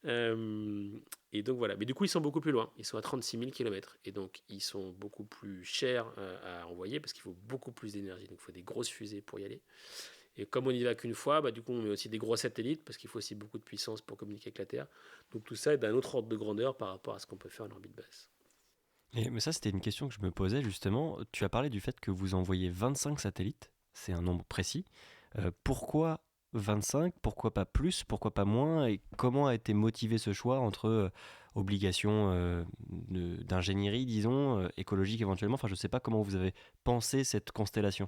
Et donc voilà. Mais du coup, ils sont beaucoup plus loin. Ils sont à 36 000 km. Et donc, ils sont beaucoup plus chers à envoyer parce qu'il faut beaucoup plus d'énergie. Donc, il faut des grosses fusées pour y aller. Et comme on n'y va qu'une fois, du coup, on met aussi des gros satellites parce qu'il faut aussi beaucoup de puissance pour communiquer avec la Terre. Donc tout ça est d'un autre ordre de grandeur par rapport à ce qu'on peut faire en orbite basse. Mais ça, c'était une question que je me posais justement. Tu as parlé du fait que vous envoyez 25 satellites, c'est un nombre précis. Pourquoi 25 ? Pourquoi pas plus ? Pourquoi pas moins ? Et comment a été motivé ce choix entre obligations d'ingénierie, disons, écologique éventuellement ? Enfin, je ne sais pas comment vous avez pensé cette constellation.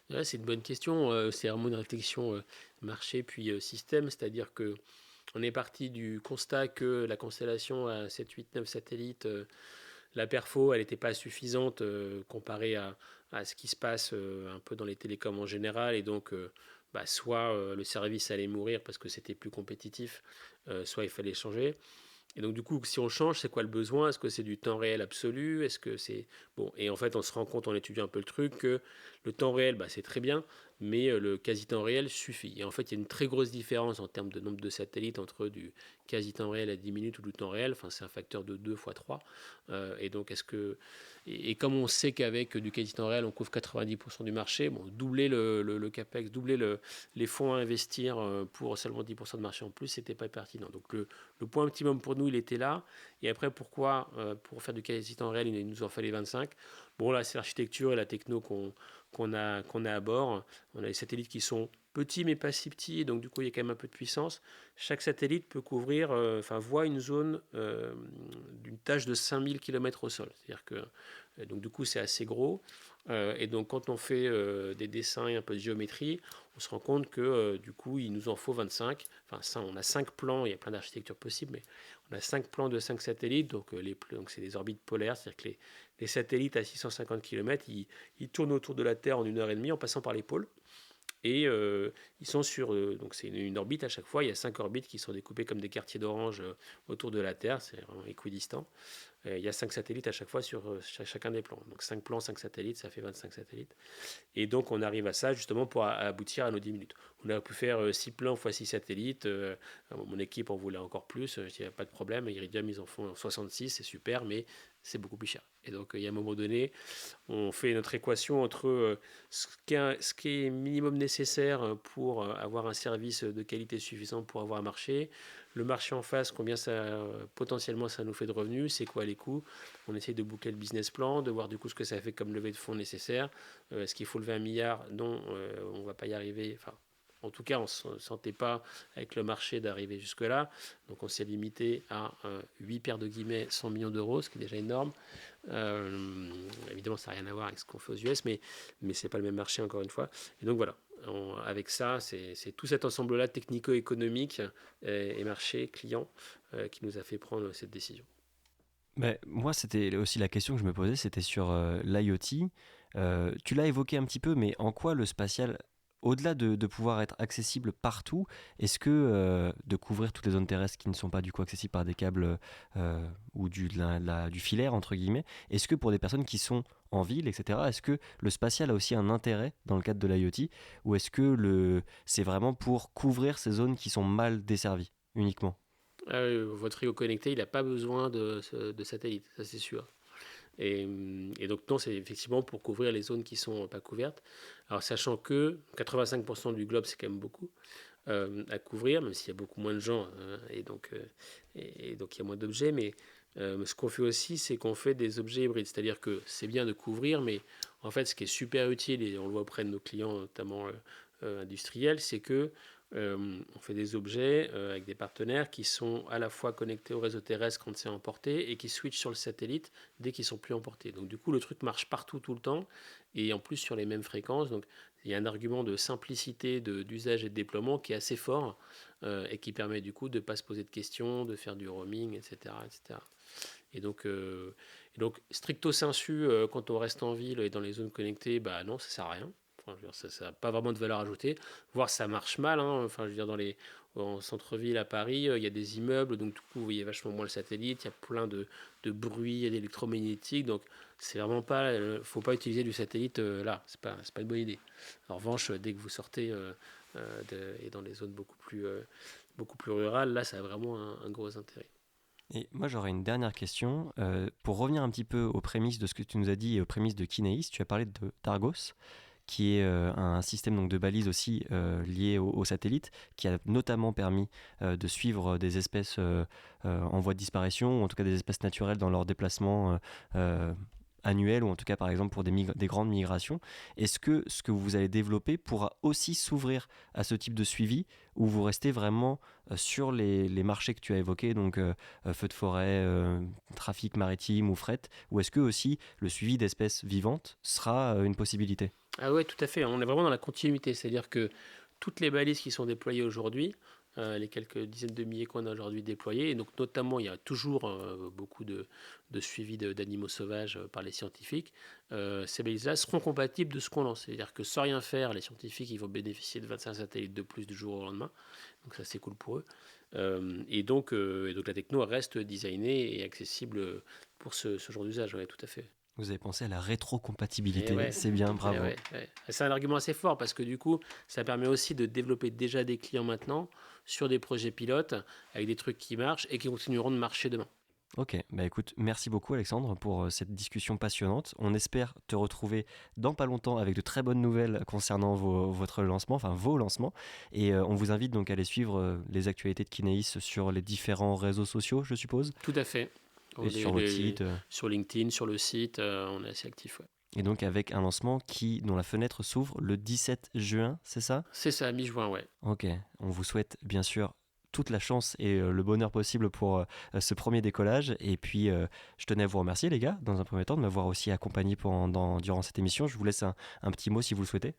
Ouais, c'est une bonne question. C'est vraiment une réflexion marché puis système, c'est-à-dire que on est parti du constat que la constellation à 7, 8, 9 satellites, la perfo, elle n'était pas suffisante comparée à ce qui se passe un peu dans les télécoms en général. Et donc, soit le service allait mourir parce que c'était plus compétitif, soit il fallait changer. Et donc, du coup, si on change, c'est quoi le besoin ? Est-ce que c'est du temps réel absolu ? Est-ce que c'est. Bon, et en fait, on se rend compte en étudiant un peu le truc que le temps réel, c'est très bien, mais le quasi-temps réel suffit. Et en fait, il y a une très grosse différence en termes de nombre de satellites entre du quasi-temps réel à 10 minutes ou du temps réel. Enfin, c'est un facteur de 2 fois 3. Et donc, est-ce que. Et comme on sait qu'avec du quasi-temps réel, on couvre 90% du marché, doubler le CAPEX, doubler les fonds à investir pour seulement 10% de marché en plus, c'était pas pertinent. Donc, le point optimum pour nous, il était là. Et après, pourquoi pour faire du quasi-temps réel, il nous en fallait 25 ? Bon, là, c'est l'architecture et la techno qu'on a à bord. On a des satellites qui sont petits, mais pas si petits. Donc, du coup, il y a quand même un peu de puissance. Chaque satellite peut couvrir, voit une zone d'une tâche de 5000 km au sol. C'est-à-dire que, donc, du coup, c'est assez gros. Et donc, quand on fait des dessins et un peu de géométrie, on se rend compte que, du coup, il nous en faut 25. On a 5 plans, il y a plein d'architectures possibles, mais on a 5 plans de 5 satellites. Donc, donc c'est des orbites polaires, c'est-à-dire que les satellites à 650 km, ils tournent autour de la Terre en 1h30 en passant par les pôles. Et ils sont sur. Donc, c'est une orbite à chaque fois. Il y a 5 orbites qui sont découpées comme des quartiers d'orange autour de la Terre. C'est vraiment équidistant. Il y a 5 satellites à chaque fois sur chacun des plans. Donc 5 plans, 5 satellites, ça fait 25 satellites. Et donc on arrive à ça justement pour aboutir à nos 10 minutes. On a pu faire 6 plans x 6 satellites. Mon équipe en voulait encore plus. Je dis, pas de problème. Iridium, ils en font 66, c'est super, mais c'est beaucoup plus cher. Et donc il y a un moment donné, on fait notre équation entre ce qui est minimum nécessaire pour avoir un service de qualité suffisante pour avoir un marché, le marché en face, combien potentiellement ça nous fait de revenus, c'est quoi les coûts. On essaye de boucler le business plan, de voir du coup ce que ça fait comme levée de fonds nécessaire. Est-ce qu'il faut lever 1 milliard ? Non, on ne va pas y arriver. En tout cas, on ne se sentait pas avec le marché d'arriver jusque-là. Donc on s'est limité à 8 paires de guillemets, 100 millions d'euros, ce qui est déjà énorme. Évidemment, ça n'a rien à voir avec ce qu'on fait aux US, mais ce n'est pas le même marché, encore une fois. Et donc voilà, avec ça, c'est tout cet ensemble-là technico-économique et marché, client, qui nous a fait prendre cette décision. Moi, c'était aussi la question que je me posais, c'était sur l'IoT. Tu l'as évoqué un petit peu, mais en quoi le spatial au-delà de pouvoir être accessible partout, est-ce que de couvrir toutes les zones terrestres qui ne sont pas du coup accessibles par des câbles ou du filaire, entre guillemets, est-ce que pour des personnes qui sont en ville, etc., est-ce que le spatial a aussi un intérêt dans le cadre de l'IoT, ou est-ce que c'est vraiment pour couvrir ces zones qui sont mal desservies uniquement? Votre frigo connecté, il n'a pas besoin de satellite, ça c'est sûr. Et donc non, c'est effectivement pour couvrir les zones qui ne sont pas couvertes. Alors sachant que 85% du globe, c'est quand même beaucoup à couvrir, même s'il y a beaucoup moins de gens et donc il y a moins d'objets. Mais ce qu'on fait aussi, c'est qu'on fait des objets hybrides. C'est-à-dire que c'est bien de couvrir, mais en fait, ce qui est super utile, et on le voit auprès de nos clients, notamment industriels, c'est que on fait des objets avec des partenaires qui sont à la fois connectés au réseau terrestre quand c'est emporté et qui switchent sur le satellite dès qu'ils sont plus emportés. Donc du coup, le truc marche partout tout le temps et en plus sur les mêmes fréquences. Donc il y a un argument de simplicité d'usage et de déploiement qui est assez fort et qui permet du coup de ne pas se poser de questions, de faire du roaming, etc. etc. Et donc stricto sensu, quand on reste en ville et dans les zones connectées, bah non, ça sert à rien. Enfin, je veux dire, ça n'a pas vraiment de valeur ajoutée. Voire ça marche mal. Hein. Enfin, je veux dire, en centre-ville à Paris, il y a des immeubles, donc du coup, vous voyez vachement moins le satellite. Il y a plein de bruit et d'électromagnétique. Donc, c'est vraiment pas. Faut pas utiliser du satellite là. C'est pas une bonne idée. En revanche, dès que vous sortez et dans les zones beaucoup plus rurales, là, ça a vraiment un gros intérêt. Et moi, j'aurais une dernière question. Pour revenir un petit peu aux prémices de ce que tu nous as dit, aux prémices de Kinéis, tu as parlé d'Argos, qui est un système donc, de balises aussi lié au satellite, qui a notamment permis de suivre des espèces en voie de disparition, ou en tout cas des espèces naturelles dans leur déplacement annuel, ou en tout cas par exemple pour des grandes migrations. Est-ce que ce que vous allez développer pourra aussi s'ouvrir à ce type de suivi, ou vous restez vraiment sur les marchés que tu as évoqués, donc feux de forêt, trafic maritime ou fret, ou est-ce que aussi le suivi d'espèces vivantes sera une possibilité? Ah ouais, tout à fait. On est vraiment dans la continuité. C'est-à-dire que toutes les balises qui sont déployées aujourd'hui, les quelques dizaines de milliers qu'on a aujourd'hui déployées, et donc notamment il y a toujours beaucoup de suivi d'animaux sauvages par les scientifiques, ces balises-là seront compatibles de ce qu'on lance. C'est-à-dire que sans rien faire, les scientifiques ils vont bénéficier de 25 satellites de plus du jour au lendemain. Donc ça c'est cool pour eux. Et donc la techno reste designée et accessible pour ce genre d'usage, ouais, tout à fait. Vous avez pensé à la rétrocompatibilité, Ouais. c'est bien, bravo. Ouais. C'est un argument assez fort parce que du coup, ça permet aussi de développer déjà des clients maintenant sur des projets pilotes avec des trucs qui marchent et qui continueront de marcher demain. Ok, bah écoute, merci beaucoup Alexandre pour cette discussion passionnante. On espère te retrouver dans pas longtemps avec de très bonnes nouvelles concernant votre lancement, enfin vos lancements. Et on vous invite donc à aller suivre les actualités de Kinéis sur les différents réseaux sociaux, je suppose. Tout à fait. Et sur votre site. Sur LinkedIn, sur le site, on est assez actif. Ouais. Et donc avec un lancement dont la fenêtre s'ouvre le 17 juin, c'est ça? C'est ça, mi-juin, ouais. Ok, on vous souhaite bien sûr toute la chance et le bonheur possible pour ce premier décollage. Et puis, je tenais à vous remercier, les gars, dans un premier temps, de m'avoir aussi accompagné durant cette émission. Je vous laisse un petit mot si vous le souhaitez.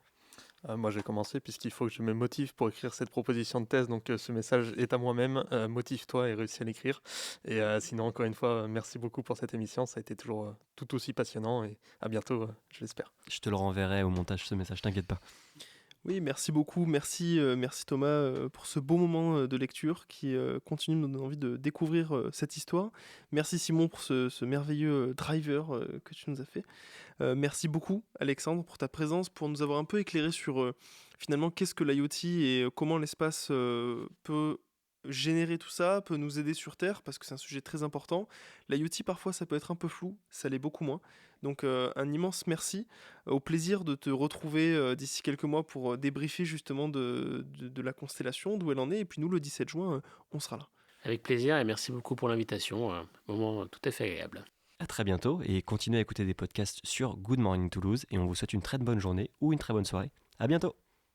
Moi, j'ai commencé puisqu'il faut que je me motive pour écrire cette proposition de thèse. Donc, ce message est à moi-même. Motive-toi et réussis à l'écrire. Et sinon, encore une fois, merci beaucoup pour cette émission. Ça a été toujours tout aussi passionnant. Et à bientôt, je l'espère. Je te le renverrai au montage, ce message, t'inquiète pas. Oui, merci beaucoup. Merci Thomas pour ce beau moment de lecture qui continue de me donner envie de découvrir cette histoire. Merci Simon pour ce merveilleux driver que tu nous as fait. Merci beaucoup Alexandre pour ta présence, pour nous avoir un peu éclairé sur finalement qu'est-ce que l'IoT et comment l'espace peut générer tout ça, peut nous aider sur Terre, parce que c'est un sujet très important. L'IoT parfois ça peut être un peu flou, ça l'est beaucoup moins. Donc un immense merci, au plaisir de te retrouver d'ici quelques mois pour débriefer justement de la constellation, d'où elle en est, et puis nous le 17 juin, on sera là. Avec plaisir et merci beaucoup pour l'invitation, moment tout à fait agréable. À très bientôt et continuez à écouter des podcasts sur Good Morning Toulouse et on vous souhaite une très bonne journée ou une très bonne soirée. À bientôt.